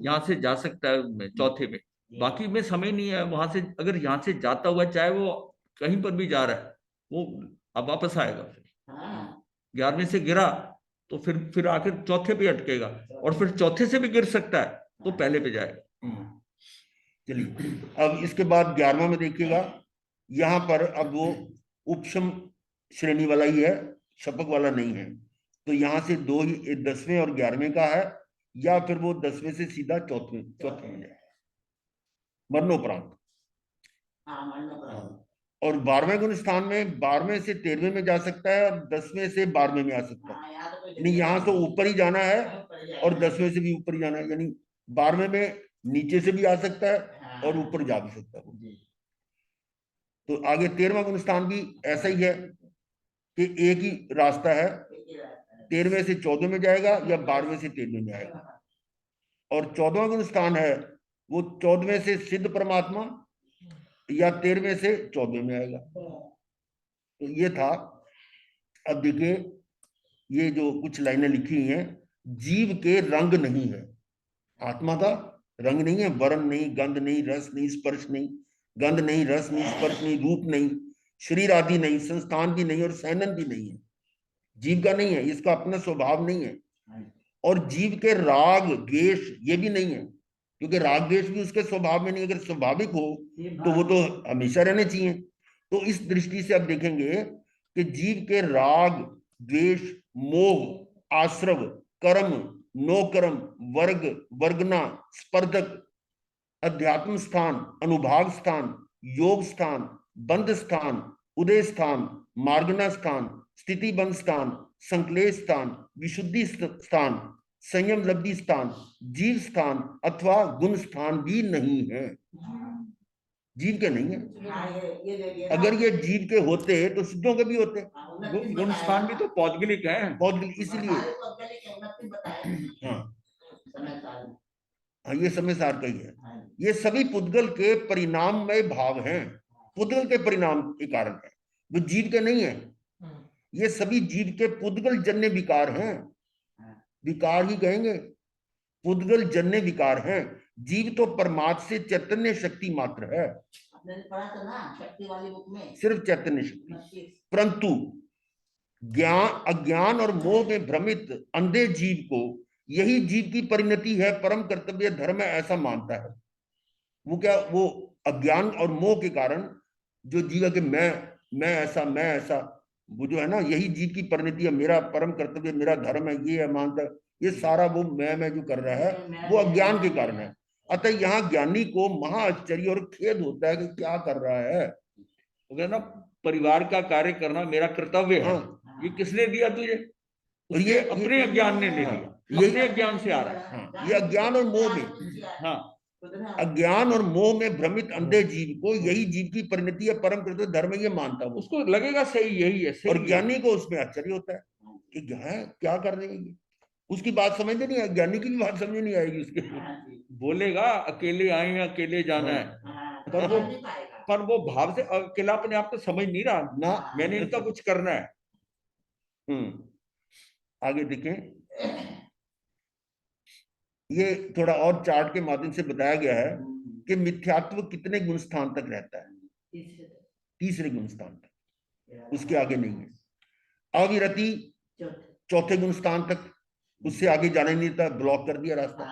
यहाँ से जा सकता है चौथे में, बाकी में समय नहीं है। वहां से अगर यहाँ से जाता हुआ, चाहे वो कहीं पर भी जा रहा है, वो अब वापस आएगा। फिर 11वें से गिरा तो फिर आकर चौथे पे अटकेगा, और फिर चौथे से भी गिर सकता है तो पहले पे जाएगा। चलिए, अब इसके बाद 11वां में देखिएगा, यहाँ पर अब वो उपशम श्रेणी वाला ही है, शपक वाला नहीं है। तो यहाँ से दो ही, 10वें और 11वें का है, या फिर वो 10वें से सीधा चौथे में जाए, मरणोपरांत। और 12वें गुण स्थान में 12वें से 13वें में जा सकता है, और 10वें से 12वें में आ सकता है। यानी यहाँ से ऊपर ही जाना है, और 10वें से भी ऊपर ही जाना है, यानी 12वें में नीचे से भी आ सकता है और ऊपर जा भी सकता है। तो आगे 13वां गुण स्थान भी ऐसा ही है कि एक ही रास्ता है, 13वें से 14वें में जाएगा या 12वें से 13वें में आएगा। और 14वां गुण स्थान है वो 14वें से सिद्ध परमात्मा या 13वें से 14वें में आएगा। तो ये था। अब देखिए, ये जो कुछ लाइनें लिखी हुई हैं, जीव के रंग नहीं है, आत्मा का रंग नहीं है, वर्ण नहीं, गंध नहीं, रस नहीं, स्पर्श नहीं, गंध नहीं, रस नहीं, स्पर्श नहीं, रूप नहीं, शरीर आदि नहीं, संस्थान भी नहीं और सैनन भी नहीं है। जीव का नहीं है, इसका अपना स्वभाव नहीं है। और जीव के राग द्वेष ये भी नहीं है, क्योंकि राग द्वेष भी उसके स्वभाव में नहीं। अगर स्वाभाविक हो तो वो तो हमेशा रहने चाहिए। तो इस दृष्टि से आप देखेंगे कि जीव के राग द्वेष, मोह, आश्रव, कर्म, नो कर्म, वर्ग, वर्गना, स्पर्धक, अध्यात्म स्थान, अनुभाग स्थान, योग स्थान, बंध स्थान, उदय स्थान, मार्गना स्थान, स्थिति बंध स्थान, संक्लेश स्थान, विशुद्धि स्थान, संयम लब्धि स्थान, जीव स्थान अथवा गुण स्थान भी नहीं है। जीव के नहीं है। अगर ये जीव के होते तो सिद्धों के भी होते। गुण स्थान भी तो पौद्गलिक है, पौद्गलिक इसलिए। हाँ, ये समय सार का ही है। ये सभी पुद्गल के परिणाममय भाव हैं, पुद्गल के परिणाम के कारण है, वो जीव के नहीं है। ये सभी जीव के पुद्गल जन्य विकार हैं, विकार ही कहेंगे, पुद्गल जन्य विकार हैं। जीव तो परमात्मा से चैतन्य शक्ति मात्र है, शक्ति वाली बुक में सिर्फ चैतन्य शक्ति। परंतु ज्ञान, अज्ञान और मोह में भ्रमित अंधे जीव को यही जीव की परिणति है, परम कर्तव्य धर्म है, ऐसा मानता है। वो क्या, वो अज्ञान और मोह के कारण जो जीव के मैं ऐसा, मैं ऐसा, वो जो है ना, यही जीव की परिणति है, मेरा परम कर्तव्य, मेरा धर्म है, ये है मानता है। ये सारा वो मैं जो कर रहा है वो अज्ञान के कारण है। अतः यहाँ ज्ञानी को महा आश्चर्य और खेद होता है कि क्या कर रहा है। तो ना, परिवार का कार्य करना मेरा कर्तव्य है। हाँ। ये किसने दिया तुझे? और ये अपने अज्ञान ने ले लिया, अपने अज्ञान से आ रहा है। हाँ, ये अज्ञान और मोह में, हाँ, अज्ञान और मोह में भ्रमित अंधे जीव को यही जीव की परिणति है, परम कर्तव्य धर्म, ये मानता है। उसको लगेगा सही यही है, सही और ज्ञानी को उसमें आश्चर्य होता है कि क्या कर रहे हैं, उसकी बात समझ नहीं आएगी, ज्ञानी की भी बात समझ नहीं आएगी उसके। बोलेगा अकेले आए, अकेले जाना है, पर वो भाव से अकेला अपने आप को समझ नहीं रहा ना, मैंने इनका कुछ करना है। आगे देखें, ये थोड़ा और चार्ट के माध्यम से बताया गया है कि मिथ्यात्व कितने गुण स्थान तक रहता है, तीसरे गुण स्थान तक, उसके आगे नहीं है। अविरति चौथे गुण स्थान तक, उससे आगे जाने नहीं देता, ब्लॉक कर दिया रास्ता।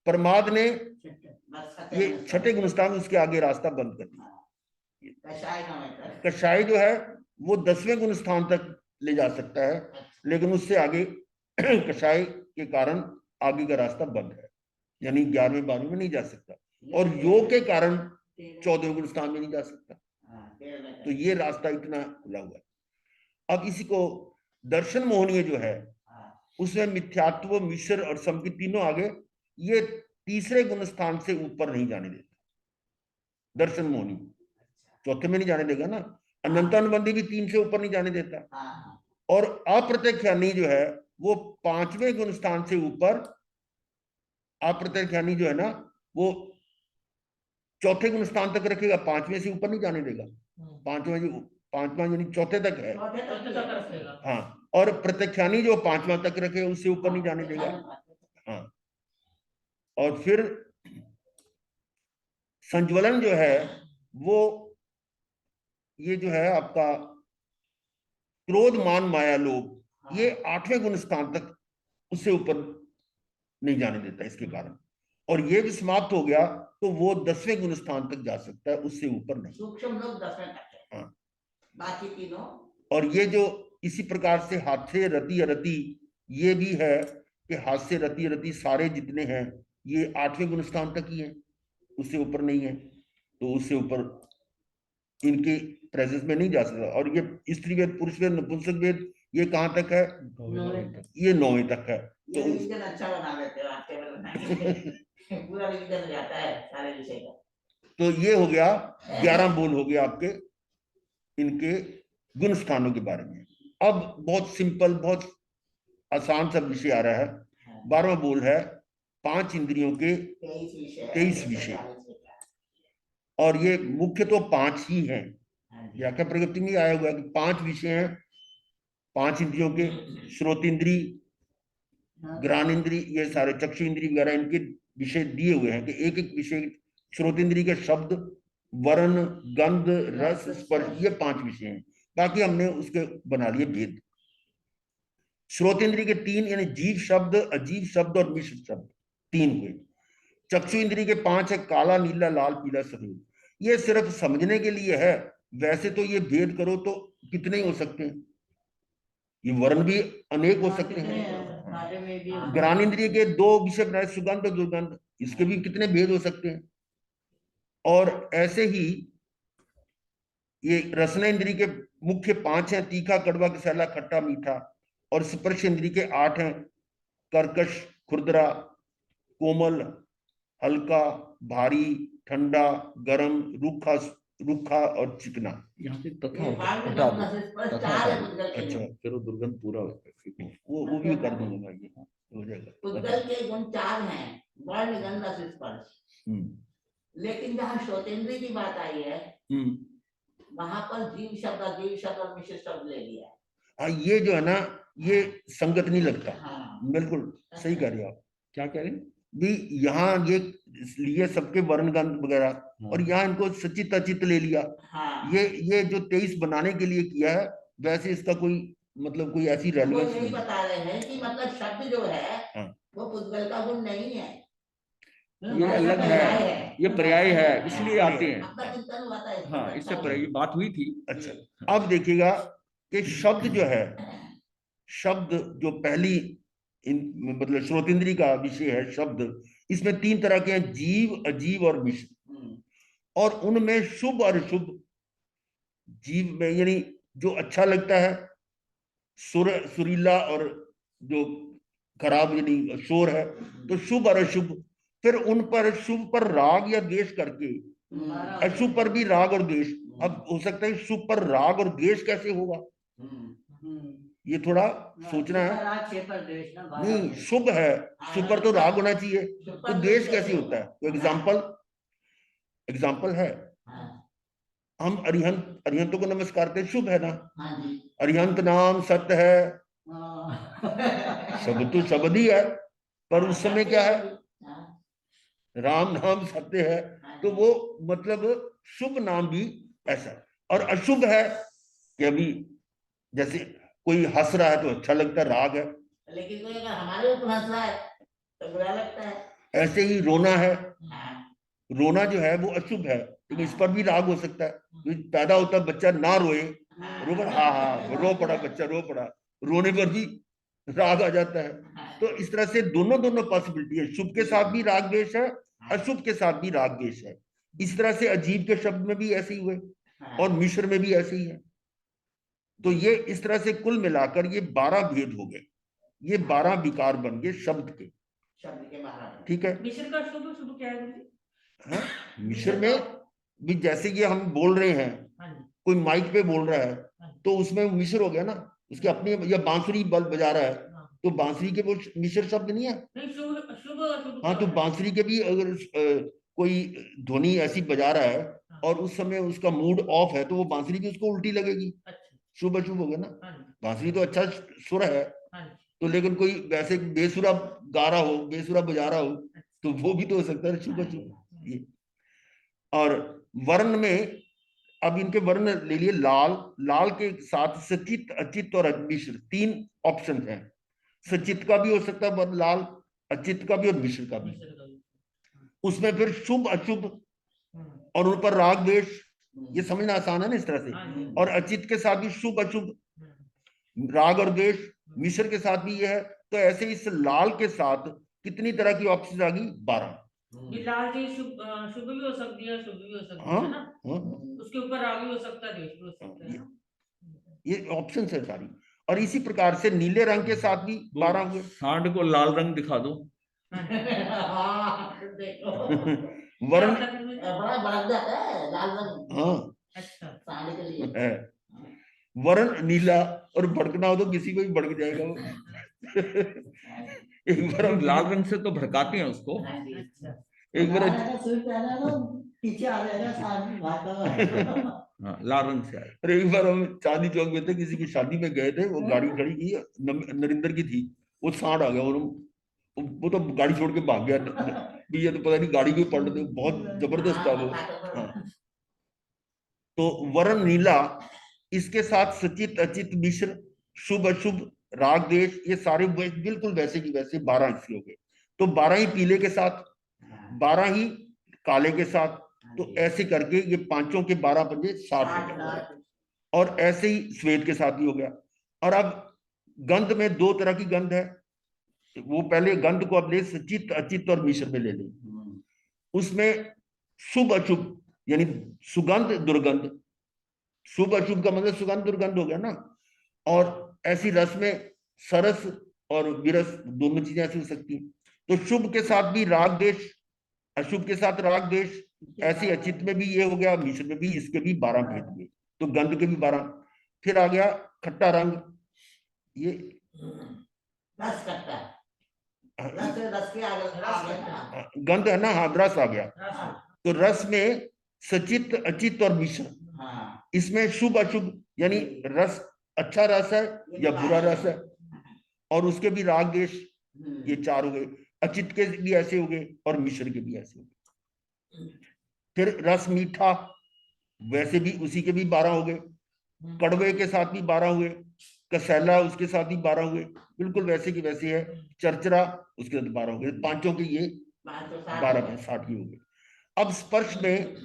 प्रमाद ने ये छठे गुण स्थान, उसके आगे रास्ता बंद कर दिया। कषाय जो है वो 10वें गुण स्थान तक ले जा सकता है, लेकिन उससे आगे कषाय के कारण आगे का रास्ता बंद है, यानी 11वें 12वें में नहीं जा सकता, और योग के कारण 14वें गुण स्थान में नहीं जा सकता। तो ये रास्ता इतना खुला हुआ है। अब इसी को दर्शन मोहनीय जो है उसमें मिथ्यात्व, मिश्र और सम की तीनों आगे, ये तीसरे गुण स्थान से ऊपर नहीं जाने देता। दर्शन मोहनी चौथे में नहीं जाने देगा ना, अनंतानुबंधी भी 3 से ऊपर नहीं जाने देता, और अप्रत्यक्षानी जो है वो 5वें गुण स्थान से ऊपर, अप्रत्यक्षानी जो है ना वो 4थे गुण स्थान तक रखेगा, 5वें से ऊपर नहीं जाने देगा। 5वां यानी 4थे तक है, हाँ, और प्रत्यक्षानी जो 5वां तक रखे उससे ऊपर नहीं जाने देगा। हाँ, और फिर संज्वलन जो है वो ये जो है आपका क्रोध, मान, माया, लोभ, ये 8वें गुण स्थान तक, उससे ऊपर नहीं जाने देता इसके कारण, और ये भी समाप्त हो गया तो वो 10वें गुण स्थान तक जा सकता है, उससे ऊपर नहीं। सूक्ष्म लोग 10वें तक है, हाँ, बाकी तीनों। और ये जो इसी प्रकार से हास्य रति अरति, ये भी है कि हास्य रति अरति सारे जितने हैं ये 8वें गुण स्थान तक ही है, उससे ऊपर नहीं है, तो उससे ऊपर इनके प्रेजेंस में नहीं जा सकता। और ये स्त्री वेद, पुरुष वेद, नपुंसक वेद, ये कहाँ तक है? ये 9वें तक है। ये रिवीजन अच्छा बना देते हो आप, टेबल बनाएंगे पूरा रिवीजन हो जाता है सारे विषय का। तो ये हो गया 11 बोल हो गया आपके इनके गुण स्थानों के बारे में। अब बहुत सिंपल, बहुत आसान सा विषय आ रहा है। 12वां बोल है 5 इंद्रियों के 23 विषय, और ये मुख्य तो 5 ही हैं। व्याख्या प्रगति में आया हुआ है कि 5 विषय हैं 5 इंद्रियों के, श्रोत इंद्री, घ्राण इंद्री, ये सारे चक्षु इंद्री वगैरह, इनके विषय दिए हुए हैं कि एक एक विषय, श्रोत इंद्री के शब्द, वर्ण, गंध, रस, स्पर्श, ये 5 विषय हैं। बाकी हमने उसके बना लिए भेद। श्रोत इंद्री के 3 यानी जीव शब्द, अजीब शब्द और मिश्र शब्द 3 हुए। चक्षु इंद्री के 5 है, काला, नीला, लाल, पीला, सफेद। ये सिर्फ समझने के लिए है, वैसे तो ये भेद करो तो कितने ही हो सकते हैं, ये वर्ण भी अनेक हो सकते हैं। घ्राण इंद्रिय के 2 विषय बनाए, सुगंध और दुर्गंध, इसके भी कितने भेद हो सकते हैं। और ऐसे ही ये रसना इंद्रिय के मुख्य 5 हैं, तीखा, कड़वा, कसैला, खट्टा, मीठा। और स्पर्श इंद्रिय के 8 हैं, कर्कश, खुरदरा, कोमल, हल्का, भारी, ठंडा, गरम, रूखा, रूखा और चिकना। यहाँ पे तथा अच्छा, चलो दुर्गंध पूरा वो भी कर दूंगा मैं, ये हो जाएगा। उद्गल के गुण 4 हैं, वर्ण, गंध, रस, स्पर्श। लेकिन जहाँ श्रोतेंद्रिय की बात आई है वहां पर जीव शब्द, अजीव शब्द और मिश्र शब्द ले लिया। हाँ, ये जो है ना ये संगत नहीं लगता। हाँ। बिल्कुल सही कह रहे हो आप। क्या कह रहे हैं भी यहाँ ये लिए सबके वर्ण गंध वगैरह, और यहाँ इनको सचित अचित ले लिया। हाँ। ये जो 23 बनाने के लिए किया है, वैसे इसका कोई मतलब कोई ऐसी वो रेलेवेंस यही नहीं। बता रहे हैं कि मतलब शब्द जो है हाँ। वो पुद्गल का गुण नहीं है, ये अलग है, ये पर्याय है, इसलिए आते हैं। अपना चिंतन हुआ था इसमें। हाँ, इससे पर्याय बात हुई थी। अच्छा, अब देखिएगा कि शब्द जो है, शब्द जो पहली मतलब श्रोतेंद्री का विषय है शब्द, इसमें 3 तरह के हैं, जीव, अजीव और मिश्र। और उनमें शुभ और अशुभ, जीव में यानी जो अच्छा लगता है, सुरीला, और जो खराब यानी शोर है, तो शुभ और अशुभ। फिर उन पर शुभ पर राग या द्वेष करके अशुभ पर भी राग और द्वेष। अब हो सकता है शुभ पर राग और द्वेष कैसे होगा, ये थोड़ा सोचना है। नहीं, शुभ है, शुभ पर तो राग होना चाहिए, तो द्वेष कैसे होता है? तो एग्जाम्पल है, हम अरिहंतों को नमस्कार करते, शुभ है ना। अरिहंत नाम सत्य है, शब्द तो शब्द ही है, पर उस समय क्या है, राम नाम सत्य है, तो वो मतलब शुभ नाम भी ऐसा। और अशुभ है कि अभी जैसे कोई हंस रहा है तो अच्छा लगता है, राग है। लेकिन कोई अगर हमारे ऊपर हंस रहा है तो बुरा लगता है। ऐसे ही रोना है, रोना जो है वो अशुभ है, लेकिन इस पर भी राग हो सकता है। पैदा होता बच्चा ना रोए, रो पड़ा, हाँ रो पड़ा बच्चा, रो पड़ा, रोने पर भी राग आ जाता है। तो इस तरह से दोनों दोनों पॉसिबिलिटी है, शुभ के साथ भी राग द्वेष है, अशुभ के साथ भी राग द्वेष है। इस तरह से अजीब के शब्द में भी ऐसे ही हुए और मिश्र में भी ऐसे ही है। तो ये इस तरह से कुल मिलाकर ये 12 भेद हो गए, ये 12 विकार बन गए शब्द के। शब्द के बारे में ठीक है। मिश्र का शुभ शुभ क्या है जी? हाँ? मिश्र में भी जैसे कि हम बोल रहे हैं, हाँ जी, कोई माइक पे बोल रहा है तो उसमें मिश्र हो गया ना, उसके अपने, या बांसुरी बजा रहा है तो बांसुरी के वो मिश्र शब्द नहीं है। नहीं शुभ शुभ शुभ हाँ, तो बांसुरी के भी अगर कोई ध्वनि ऐसी बजा रहा है और उस समय उसका मूड ऑफ है तो वो बांसुरी भी उसको उल्टी लगेगी। अच्छा, शुभ अशुभ हो गया ना। हाँ जी, बांसुरी तो अच्छा सुर है, हाँ जी, तो लेकिन कोई वैसे बेसुरा गा रहा हो, बेसुरा बजा रहा हो तो वो भी तो हो सकता है शुभ अशुभ। ये और वर्ण में अब इनके वर्ण ले लिए। लाल, लाल के साथ सचित, अचित और मिश्र 3 ऑप्शन हैं। सचित का भी हो सकता है वर्ण लाल, अचित का भी और मिश्र का भी। मिश्र का भी। उसमें फिर शुभ अशुभ हम्म, और उन पर राग द्वेष, ये समझना आसान है ना इस तरह से। हाँ जी, और अचित के साथ भी शुभ अशुभ, हम्म, राग और द्वेष। मिश्र के साथ भी ये है। तो ऐसे इस लाल के साथ कितनी तरह की ऑप्शन आ गई? 12। ये लाल जी शुभ शुभ भी हो सकती है, शुभ भी हो सकती हाँ है ना, हाँ, उसके ऊपर राग भी हो सकता है, द्वेष भी हो सकता है ना। ये ऑप्शन है सारी। और इसी प्रकार से नीले रंग के साथ भी 12 हुए। सांड को लाल रंग दिखा दो। हाँ, देखो वर्ण, बड़ा भड़क जाता है लाल रंग। हाँ अच्छा, साड़ी के लिए है। वर्ण नीला और भड़कना हो तो किसी को भी भड़क जाएगा वो। एक बार हम लाल रंग से तो भड़काते हैं उसको। अच्छा, एक बार सूट पहना तो पीछे आ जाएगा साड़ी भागा। हाँ, लाल रंग से आए। अरे एक बार हम चांदनी चौक में थे, किसी की शादी में गए थे, वो गाड़ी खड़ी की, नरिंदर की थी, वो सांड आ गया और वो तो गाड़ी छोड़ के भाग गया। ये तो पता नहीं गाड़ी क्यों पलट दी, बहुत जबरदस्त था वो। हाँ। तो वर्ण नीला, इसके साथ सचित अचित मिश्र, शुभ अशुभ, राग द्वेष, ये सारे बिल्कुल वैसे की वैसे 12 इसके हो गए। तो 12 ही पीले के साथ, 12 ही काले के साथ। तो ऐसे करके ये पांचों के 12 पंजे 60 हो गए। और ऐसे ही श्वेत के साथ भी हो गया। और अब गंध में 2 तरह की गंध है। वो पहले गंध को अब ले सचित अचित और मिश्र में ले ले। उसमें शुभ अशुभ यानी सुगंध दुर्गंध, शुभ अशुभ का मतलब सुगंध दुर्गंध हो गया ना। और ऐसी रस में सरस और विरस दोनों चीजें ऐसी हो सकती हैं। तो शुभ के साथ भी राग द्वेष, अशुभ के साथ राग द्वेष, ऐसी अचित में भी ये हो गया, मिश्र में भी, इसके भी 12 भेद हुए। तो गंध के भी 12। फिर आ गया खट्टा रंग, ये रस करता है, रस के आगे ना गंध है ना, हाँ रस आ गया। रस, तो रस में सचित अचित और मिश्र, हाँ, इसमें शुभ अशुभ यानी रस अच्छा रस है या बुरा रस है। और उसके भी राग द्वेष, ये 4 हो गए। अचित के भी ऐसे हो गए और मिश्र के भी ऐसे हो गए। फिर रस मीठा, वैसे भी उसी के भी 12 हो गए। कड़वे के साथ भी 12 हुए। कसैला उसके साथ भी 12 हुए, बिल्कुल वैसे की वैसे है। चरचरा उसके साथ 12 हो गए। पांचों के ये 12 में 60 ही हो गए। अब स्पर्श में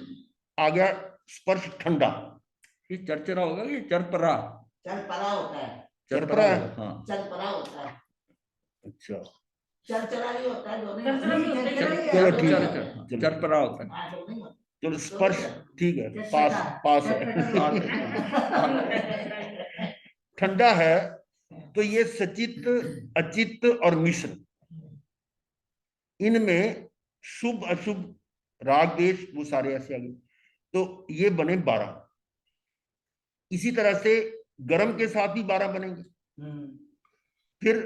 आ गया स्पर्श ठंडा। ये चरचरा होगा कि चरपरा? चल परा होता है, चरपरा है। होगा, हाँ। चल परा होता है, अच्छा चरचरा भी होता है, दोनों चरचरा भी होता है, चलो ठीक है, चर- चरपरा होता है। चलो स्पर्श ठीक है, पास पास है। ठंडा है। तो ये सचित अचित और मिश्र, इनमें शुभ अशुभ राग द्वेष वो सारे ऐसे आ गए। तो ये बने 12। इसी तरह से गर्म के साथ भी 12 बनेंगे। फिर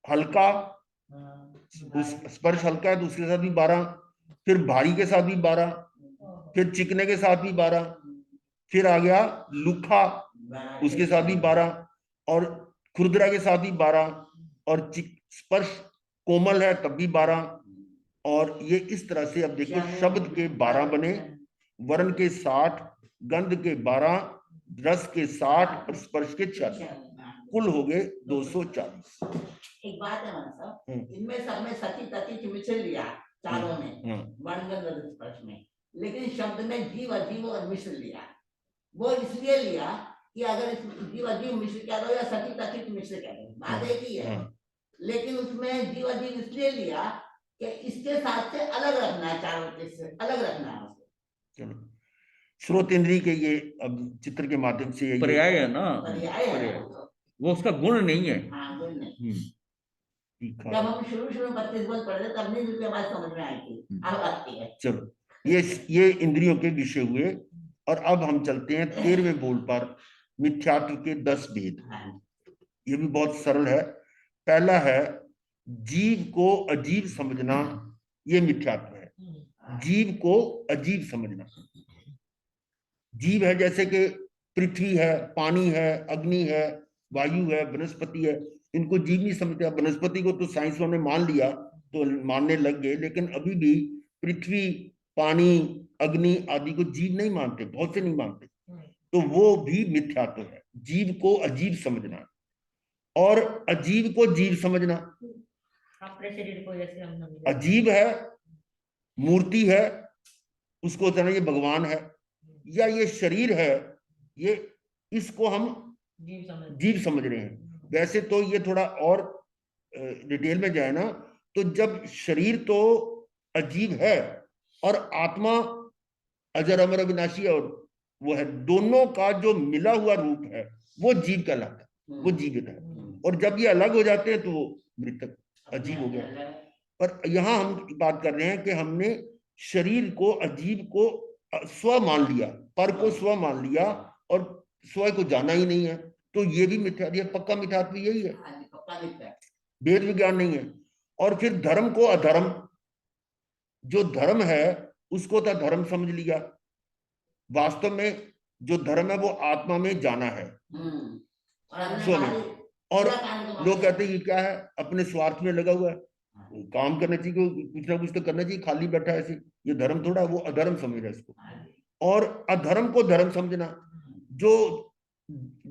हल्का, उस स्पर्श हल्का है तो उसके साथ भी 12। फिर भारी के साथ भी 12। फिर चिकने के साथ भी 12। फिर आ गया लूखा, उसके साथ भी 12। और खुरदरा के साथ भी 12। और स्पर्श कोमल है तब भी 12। और ये इस तरह से अब देखो शब्द के 12 बने, वर्ण के 60, गंध के 12, रस के 60 और स्पर्श के 40। कुल हो गए 240। एक बात है मान साहब, इनमें सब में सचित अचित मिश्र लिया चारों में, वर्ण गंध रस स्पर्श में, लेकिन शब्द में जीव अजीव और मिश्र लिया। वो इसलिए लिया कि अगर इस जीव अजीव मिश्र कह दो या सचित अचित मिश्र कह दो, बात एक ही है। लेकिन उसमें जीव अजीब इसलिए लिया कि इसके साथ से अलग रखना है, चारों के से अलग रखना है उसको। चलो, स्रोत इंद्रिय के ये अब चित्र के माध्यम से ये पर्याय है ना, पर्याय है पर्याय, वो तो। वो उसका गुण नहीं है। हाँ, गुण नहीं। ठीक जब है। हम शुरू में 25 बोल पढ़े थे तब नहीं उसकी बात समझ में आई थी, अब आती है। चलो, ये इंद्रियों के विषय हुए, और अब हम चलते हैं 13वें बोल पर, मिथ्यात्व के 10 भेद। ये भी बहुत सरल है। पहला है जीव को अजीब समझना, ये मिथ्यात्व है। जीव को अजीब समझना। जीव है जैसे कि पृथ्वी है, पानी है, अग्नि है, वायु है, वनस्पति है, इनको जीव नहीं समझते। वनस्पति को तो साइंस ने मान लिया, तो मानने लग गए, लेकिन अभी भी पृथ्वी, पानी, अग्नि आदि को जीव नहीं मानते, बहुत से नहीं मानते। तो वो भी मिथ्यात्व है, जीव को अजीब समझना और अजीब को जीव समझना। अपने शरीर को जैसे हम समझते हैं। अजीब है, मूर्ति है, उसको कहना ये भगवान है, या ये शरीर है, ये इसको हम जीव समझ रहे हैं। वैसे तो ये थोड़ा और डिटेल में जाए ना, तो जब शरीर तो अजीब है और आत्मा अजर अमर अविनाशी और वो है, दोनों का जो मिला हुआ रूप है वो जीव कहलाता है, वो जीवित है। और जब ये अलग हो जाते हैं तो वो मृतक, अजीब हो गया। पर यहां हम बात कर रहे हैं कि हमने शरीर को, अजीब को स्व मान लिया, पर को स्व मान लिया और स्व को जाना ही नहीं है, तो ये भी मिथ्या, ये पक्का मिथ्यात्व यही है, वेद विज्ञान नहीं है। और फिर धर्म को अधर्म, जो धर्म है उसको तो धर्म समझ लिया, वास्तव में जो धर्म है वो आत्मा में जाना है, स्व में। और लोग कहते हैं ये क्या है, अपने स्वार्थ में लगा हुआ है, काम करना चाहिए, कुछ ना कुछ तो करना चाहिए, खाली बैठा है ऐसे, ये धर्म थोड़ा, वो अधर्म समझ रहा है इसको। और अधर्म को धर्म समझना, जो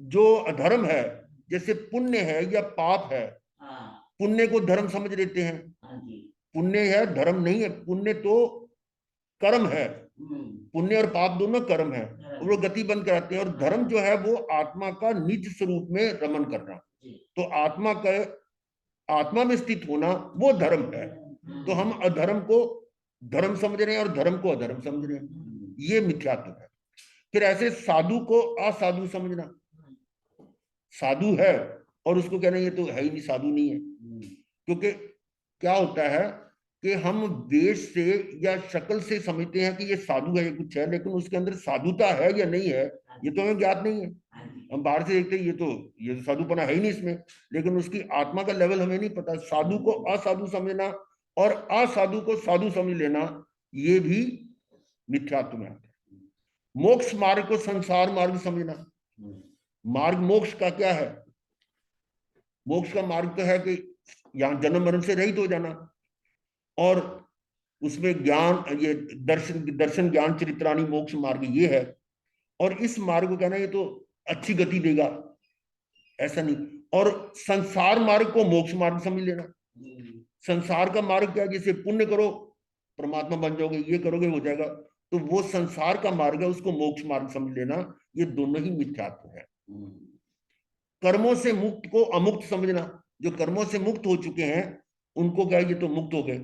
जो अधर्म है, जैसे पुण्य है या पाप है, पुण्य को धर्म समझ लेते हैं, पुण्य है धर्म नहीं है, पुण्य तो कर्म है, पुण्य और पाप दोनों कर्म है, वो गति बंद कराते हैं। और धर्म जो है वो आत्मा का निज स्वरूप में रमन करना, तो आत्मा का, आत्मा में स्थित होना वो धर्म है। तो हम अधर्म को धर्म समझ रहे हैं और धर्म को अधर्म समझ रहे हैं, ये मिथ्यात्व है। फिर ऐसे साधु को असाधु समझना, साधु है और उसको कहना ये तो है ही नहीं, साधु नहीं है। क्योंकि क्या होता है कि हम वेश से या शक्ल से समझते हैं कि ये साधु है, ये कुछ है, लेकिन उसके अंदर साधुता है या नहीं है ये तो हमें ज्ञात नहीं है। हम बाहर से देखते हैं ये तो साधुपना है ही नहीं इसमें, लेकिन उसकी आत्मा का लेवल हमें नहीं पता। साधु को असाधु समझना और असाधु को साधु समझ लेना, ये भी मिथ्यात्व में आता है। मोक्ष मार्ग को संसार मार्ग समझना, मार्ग मोक्ष का क्या है, मोक्ष का मार्ग तो है कि यहाँ जन्म मरण से रहित हो जाना, और उसमें ज्ञान, ये दर्शन ज्ञान चरित्राणी मोक्ष मार्ग ये है। और इस मार्ग को कहना ये तो अच्छी गति देगा, ऐसा नहीं। और संसार मार्ग को मोक्ष मार्ग समझ लेना। संसार का मार्ग क्या है, जैसे पुण्य करो परमात्मा बन जाओगे, ये करोगे हो जाएगा, तो वो संसार का मार्ग है, उसको मोक्ष मार्ग समझ लेना। ये दोनों ही मिथ्यात्व है। कर्मों से मुक्त को अमुक्त समझना, जो कर्मों से मुक्त हो चुके हैं उनको क्या ये तो मुक्त हो गए,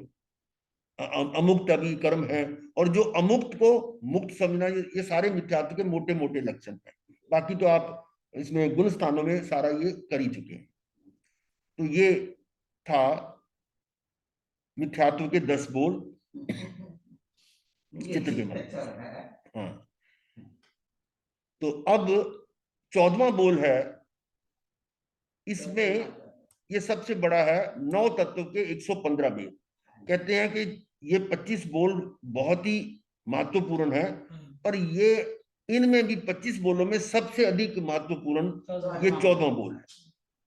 अमुक्त अभी कर्म है। और जो अमुक्त को मुक्त समझना, ये सारे मिथ्यात्व के मोटे मोटे लक्षण हैं। बाकी तो आप इसमें गुण स्थानों में सारा ये कर ही चुके हैं। तो ये था मिथ्यात्व के 10 बोल चित्र के माध्यम। हाँ, तो अब 14वां बोल है, इसमें ये सबसे बड़ा है, 9 तत्व के 115 भेद। कहते हैं कि ये 25 बोल बहुत ही महत्वपूर्ण है, और ये इनमें भी 25 बोलों में सबसे अधिक महत्वपूर्ण ये 14वां बोल है।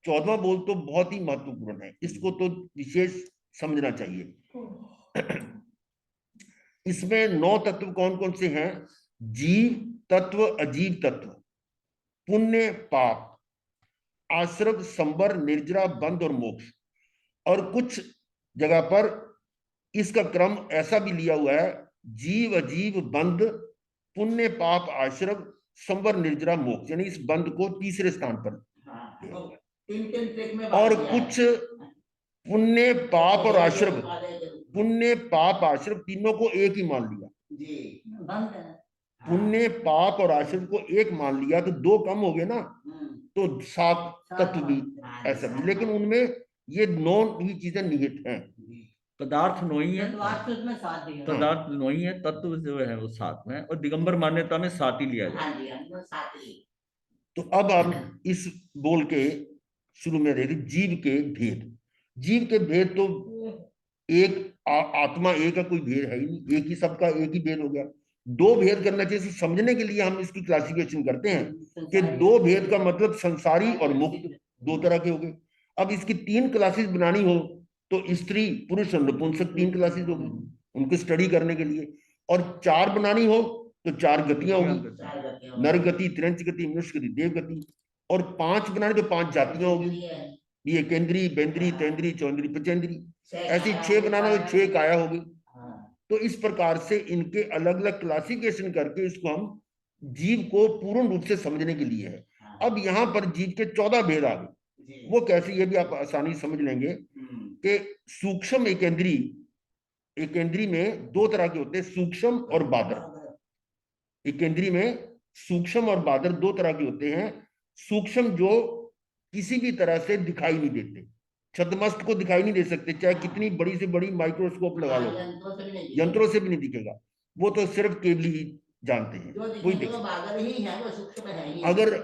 14वां बोल तो बहुत ही महत्वपूर्ण है, इसको तो विशेष समझना चाहिए। इसमें 9 तत्व कौन कौन से हैं? जीव तत्व, अजीव तत्व, पुण्य पाप, आश्रव, संवर, निर्जरा, बंध और मोक्ष। और कुछ जगह पर इसका क्रम ऐसा भी लिया हुआ है, जीव, अजीव, बंध, पुण्य, पाप, आश्रव, संवर, निर्जरा, मोक्ष, यानी इस बंध को तीसरे स्थान पर। और कुछ पुण्य पाप और आश्रम, पुण्य पाप आश्रम तीनों को एक ही मान लिया। जी बंद है। पुण्य पाप और आश्रम को एक मान लिया तो दो कम हो गए ना, तो 7 तत्व भी ऐसा भी, लेकिन उनमें ये 9 भी चीजें निहित हैं। पदार्थ 9 ही है, में 7 दिया। पदार्थ 9 ही है, तत्व जो है वो 7 में, और दिगंबर मान्यता में 7 ही लिया जाए। हाँ जी, हमने 7 ही। तो अब हम इस बोल के शुरू में रहे थे जीव के भेद। जीव के भेद तो एक आत्मा एक का कोई भेद है ही नहीं, एक ही सबका एक ही भेद हो गया। 2 भेद करना चाहिए, समझने के लिए हम इसकी क्लासिफिकेशन करते हैं कि 2 भेद का मतलब संसारी और मुक्त 2 तरह के हो गए। अब इसकी 3 क्लासेस बनानी हो तो स्त्री पुरुष और नपुंसक 3 क्लासेस होगी उनको स्टडी करने के लिए, और 4 बनानी हो तो 4 गतियां होगी, नर गति, त्रिंच गति, मनुष्य गति, देव गति, और 5 बनानी तो 5 जातियां होगी, ये केंद्री, बेंद्री, तेंद्री, चौंद्री, पचेंद्री, ऐसी 6 बनाना तो 6 काया होगी। तो इस प्रकार से इनके अलग अलग क्लासिफिकेशन करके इसको हम जीव को पूर्ण रूप से समझने के लिए है। अब यहाँ पर जीव के 14 भेद आ गए, वो कैसे ये भी आप आसानी समझ लेंगे कि सूक्ष्म एकेंद्री में 2 तरह के होते हैं, सूक्ष्म और बादर। एकेंद्री में सूक्ष्म और बादर 2 तरह के होते हैं। सूक्ष्म जो किसी भी तरह से दिखाई नहीं देते, छतमस्त को दिखाई नहीं दे सकते, चाहे कितनी बड़ी से बड़ी माइक्रोस्कोप लगा लो, यंत्रों से भी नहीं दिखेगा, वो तो सिर्फ केवल ही जानते हैं, कोई अगर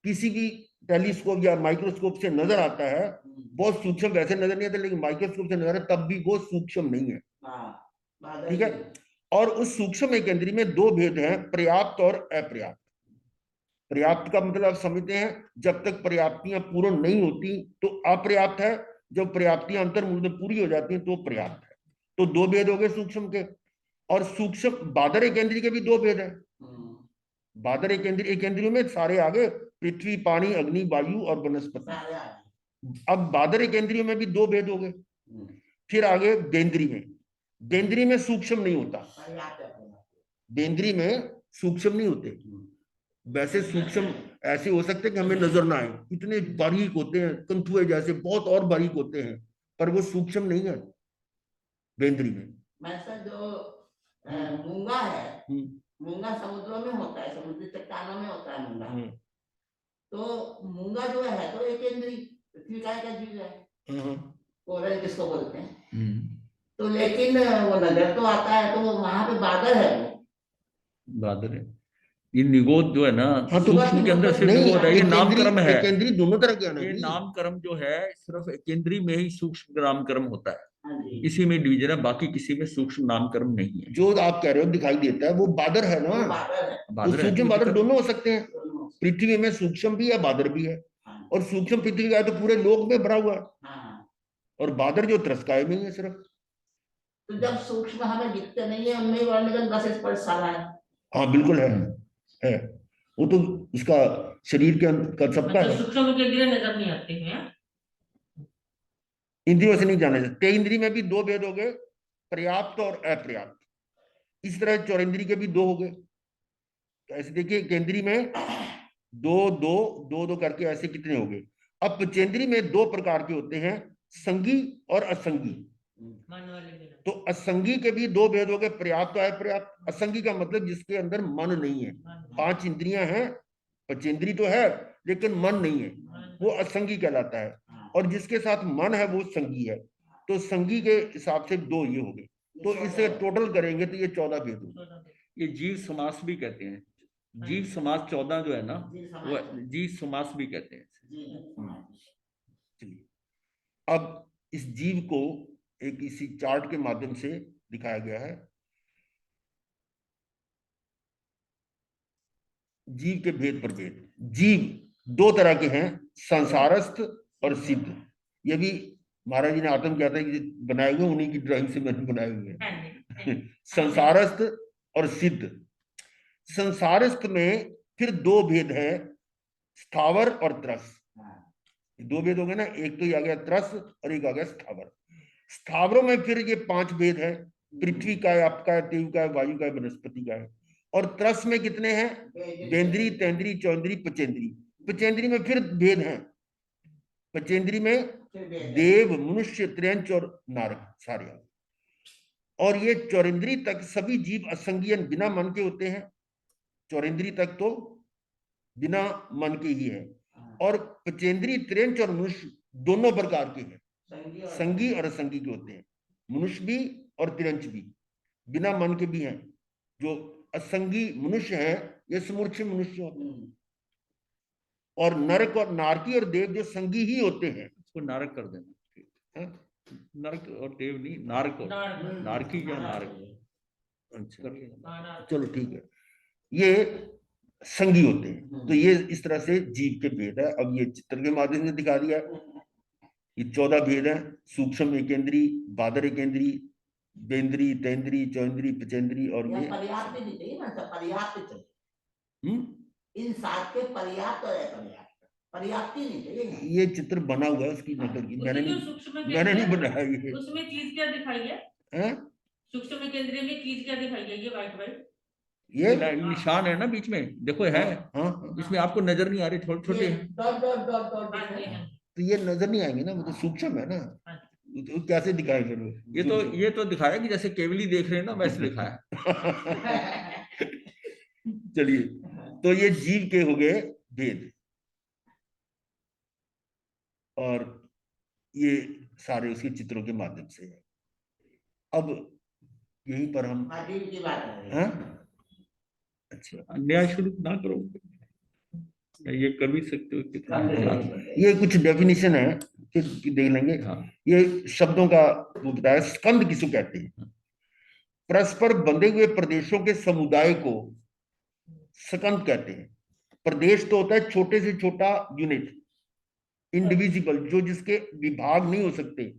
किसी भी टेलीस्कोप या माइक्रोस्कोप से नजर आता है, बहुत सूक्ष्म वैसे नजर नहीं आता, लेकिन माइक्रोस्कोप से नजर आता तब भी वो सूक्ष्म नहीं है, ठीक है। और उस सूक्ष्म एकेंद्री में 2 भेद हैं, पर्याप्त और अपर्याप्त। पर्याप्त का मतलब आप समझते हैं, जब तक पर्याप्तियां पूर्ण नहीं होती तो अपर्याप्त है, जब पर्याप्तियां अंतर्मुख में पूरी हो जाती हैं तो पर्याप्त है। तो 2 भेद हो गए सूक्ष्म के। और सूक्ष्म बादर एकेंद्री के भी 2 भेद हैं। बादर एकेंद्रियों में सारे आगे, पृथ्वी, पानी, अग्नि, वायु और वनस्पति। अब बादर एकेंद्रियों में भी 2 भेद हो गए। फिर आगे बेंद्री में, बेंद्री में सूक्ष्म नहीं होता, बेंद्री में सूक्ष्म नहीं होते। वैसे सूक्ष्म ऐसे हो सकते हैं कि हमें नजर ना आए, इतने बारीक होते हैं, कंठुए जैसे बहुत और बारीक होते हैं, पर वो सूक्ष्म नहीं है बेंद्री में। जो मूंगा है, मूंगा समुद्रों में होता है, समुद्री चट्टानों में होता है मूंगा। तो मूंगा जो है तो एकेंद्री पृथ्वी का जीव है, कोरल जिसको बोलते हैं। तो लेकिन वो नजर तो आता है, तो वहां पे बादल है, वो बादल है। ये निगोद जो है ना, हाँ, तो सूक्ष्म के अंदर सिर्फ निगोद है, ये नामकर्म है। केंद्री दोनों तरह के आना, ये नामकर्म जो है सिर्फ केंद्री में ही सूक्ष्म नामकर्म होता है, इसी में डिवीजन है, बाकी किसी में सूक्ष्म नामकर्म नहीं है। जो आप कह रहे हो दिखाई देता है वो बादर है ना, बादर सूक्ष्म बादर दोनों हो सकते हैं। पृथ्वी में सूक्ष्म भी है, बादर भी है, और सूक्ष्म पृथ्वी का तो पूरे लोक में भरा हुआ है, और बादर जो त्रस्काय में है सिर्फ। तो जब सूक्ष्म हमें दिखते नहीं है, उनमें वर्णगत 10 स्पर्श सारा है। हाँ बिल्कुल है, वो तो इसका शरीर के अंदर सबका है। सूक्ष्म के इंद्रिय नजर नहीं आते हैं, इंद्रियों से नहीं जाना जाता। इंद्री में भी 2 भेद हो गए, पर्याप्त और अपर्याप्त। इस तरह चौरेंद्री के भी 2 हो गए। तो ऐसे देखिए, केंद्री में 2 करके ऐसे कितने हो गए। अब पचेंद्री में 2 प्रकार के होते हैं, संगी और असंगी। तो असंगी के भी 2 भेद हो गए, पर्याप्त और अपर्याप्त। असंगी का मतलब जिसके अंदर मन नहीं है, 5 इंद्रियां हैं, पचेंद्री तो है लेकिन मन नहीं है, वो असंगी कहलाता है। और जिसके साथ मन है वो संगी है। तो संगी के हिसाब से 2 ये हो गए, तो इसे टोटल करेंगे तो ये 14 भेद हो। ये जीव समास भी कहते हैं, जीव समास 14 जो है ना, वो जीव समास भी कहते हैं। चलिए, अब इस जीव को एक इसी चार्ट के माध्यम से दिखाया गया है। जीव के भेद प्रभेद। जीव 2 तरह के हैं, संसारस्थ और सिद्ध। ये भी महाराज जी ने आत्म क्या था कि बनाए हुए, उन्हीं की ड्राइंग से मैंने बनाए हुए हैं। संसारस्थ और सिद्ध। संसारस्थ में फिर 2 भेद हैं, स्थावर और त्रस। 2 भेद हो गए ना, एक तो ये आ गया त्रस और एक आ गया स्थावर। स्थावरों में फिर ये 5 भेद है, पृथ्वी का है, आप का है, देव का है, वायु का है, वनस्पति का है। और त्रस में कितने हैं, बेंद्री, तेंद्री, चौंद्री, पचेंद्री। पचेंद्री में फिर भेद हैं, पचेंद्री में फिर वेद है। देव, मनुष्य, त्र्यंच और नारक सारे। और ये चौरिंद्री तक सभी जीव असंगीय बिना मन के होते हैं। चौरिंद्री तक तो बिना मन के ही है। और पचेंद्री, त्र्यंच और मनुष्य दोनों प्रकार के हैं, संगी और असंगी के होते हैं। मनुष्य भी और त्र्यंच भी बिना मन के भी हैं। जो असंगी मनुष्य है ये समूर्छित मनुष्य होते हैं। और नरक और नारकी और देव जो संगी ही होते हैं। इसको नारक कर देना। हाँ? नरक और देव नहीं, नारक और नारकी या नारक अच्छा कर लेना। चलो ठीक है, ये संगी होते हैं। तो ये इस तरह से जीव के भेद है। अब ये चित्र के माध्यम से दिखा दिया। ये 14 भेद है। सूक्ष्म एकेंद्री, बादर एकेंद्री, बेंद्री, तेंद्री, चौंद्री, पचेंद्री और ये पर्याप्त नहीं चाहिए ना, सब पर्याप्त चाहिए। इन 7 के पर्याप्त और अपर्याप्त, पर्याप्ति नहीं चाहिए। ये चित्र बना हुआ है उसकी नकल की, मैंने नहीं बनाया ये। उसमें चीज क्या दिखाई है? हैं? सूक्ष्म केंद्रीय में चीज क्या दिखाई है? ये व्हाइट व्हाइट ये निशान है ना बीच में, देखो है। हाँ, इसमें आपको नजर नहीं आ रही, छोटे छोटे हैं। डॉट डॉट डॉट डॉट हाँ जी, हाँ। तो ये नजर नहीं आएंगे ना, वो तो सूक्ष्म है ना। तो कैसे दिखाए फिर वो? ये तो दिखाया कि जैसे केवली देख रहे हैं ना, वैसे दिखाया। चलिए, तो ये जीव के हो गए भेद। और ये सारे उसके चित्रों के माध्यम से है। अब यहीं पर हम जीव की बात है। हाँ? अच्छा, अन्याय शुरू ना करो, ये कर भी सकते हो कितना। ये कुछ डेफिनेशन है, फिर देख लेंगे। हाँ। ये शब्दों का वो बताया। स्कंद किसको कहते हैं? परस्पर बंधे हुए प्रदेशों के समुदाय को स्कंद कहते हैं। प्रदेश तो होता है छोटे से छोटा यूनिट, इंडिविजिबल, जो जिसके विभाग नहीं हो सकते,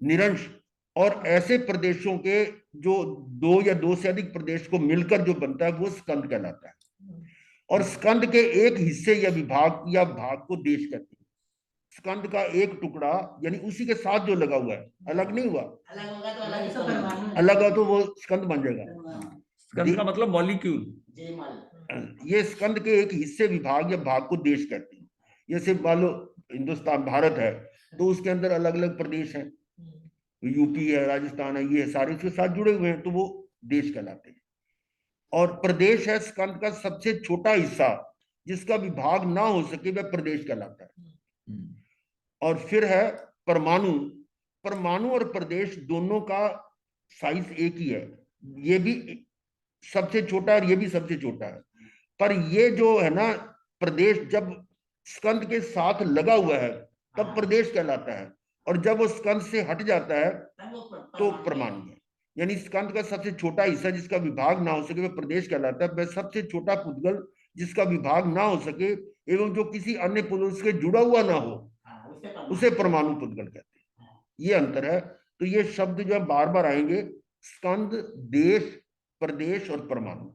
निरंश। और ऐसे प्रदेशों के जो 2 या 2 से अधिक प्रदेश को मिलकर जो बनता है वो स्कंद कहलाता है। और स्कंद के एक हिस्से या विभाग या भाग को देश कहते हैं। स्कंद का एक टुकड़ा यानी उसी के साथ जो लगा हुआ है, अलग नहीं हुआ, अलग होगा तो अलग ही परमाणु। अलग हो तो वो स्कंद बन जाएगा। स्कंद का मतलब मॉलिक्यूल। जयमाल। ये स्कंद के एक हिस्से, विभाग या भाग को देश कहते हैं। जैसे मान लो हिंदुस्तान, भारत है, तो उसके अंदर अलग अलग प्रदेश हैं, यूपी है, राजस्थान है, ये सारे उसके साथ जुड़े हुए हैं, तो वो देश कहलाते हैं। और प्रदेश है स्कंद का सबसे छोटा हिस्सा, जिसका विभाग ना हो सके वह प्रदेश कहलाता है। और फिर है परमाणु। परमाणु और प्रदेश दोनों का साइज एक ही है। ये भी सबसे छोटा और ये भी सबसे छोटा है। पर ये जो है ना प्रदेश, जब स्कंद के साथ लगा हुआ है तब प्रदेश कहलाता है, और जब वो स्कंद से हट जाता है तो परमाणु है। यानी स्कंद का सबसे छोटा हिस्सा जिसका विभाग ना हो सके वह प्रदेश कहलाता है। वह सबसे छोटा पुद्गल जिसका विभाग ना हो सके एवं जो किसी अन्य पुद्गल से जुड़ा हुआ ना हो, उसे परमाणु पुद्गल कहते हैं। ये अंतर है। तो ये शब्द जो बार बार आएंगे, स्कंद, देश, प्रदेश और परमाणु।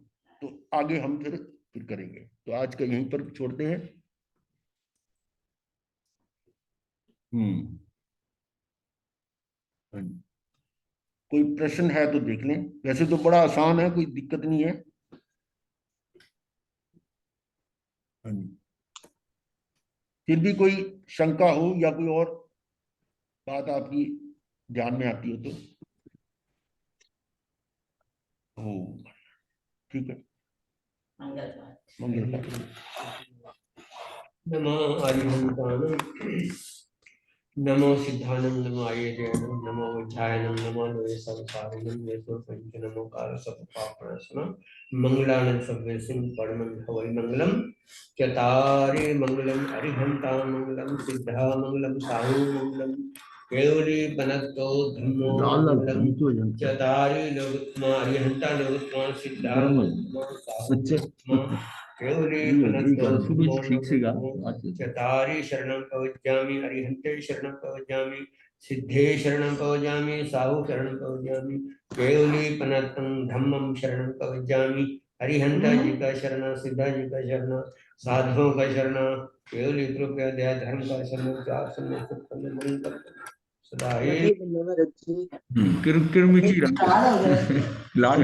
तो आगे हम फिर करेंगे। तो आज का यहीं पर छोड़ते हैं। कोई प्रश्न है तो देख लें। वैसे तो बड़ा आसान है, कोई दिक्कत नहीं है। फिर भी कोई शंका हो या कोई और बात आपकी ध्यान में आती हो तो हो, ठीक है। मंगल। नमो अरिहंतानम, नमो सिद्धानम, नमो आयुर्जयनम, नमो उज्जायनम, नमो नवेशवसारिणम, येतो पंच नमो काल सपपापणसनम, मंगलानं सर्वेषां परमं भवै मंगलम। चतारे मंगलम अरिहंता मंगलम, सिद्धा मंगलम, साहु मंगलम, केवली बनतो धम्मो मंगलम। चतारे लोकोत्तमा अरिहंता लोकोत्तमा, सिद्धा लोकोत्तमा, केवली चतारी शरणं प्रवज्जामि, अरिहन्ते शरणं प्रवज्जामि, सिद्धे शरणं प्रवज्जामि, साहु शरणं प्रवज्जामि, केवली पनतं धम्मं शरणं प्रवज्जामि। अरिहंता जी का शरण, सिद्धा जी का शरण, साधुओं का शरण, केवली कृपया दया धर्म का शरण, सदा किरमिची रंग लाल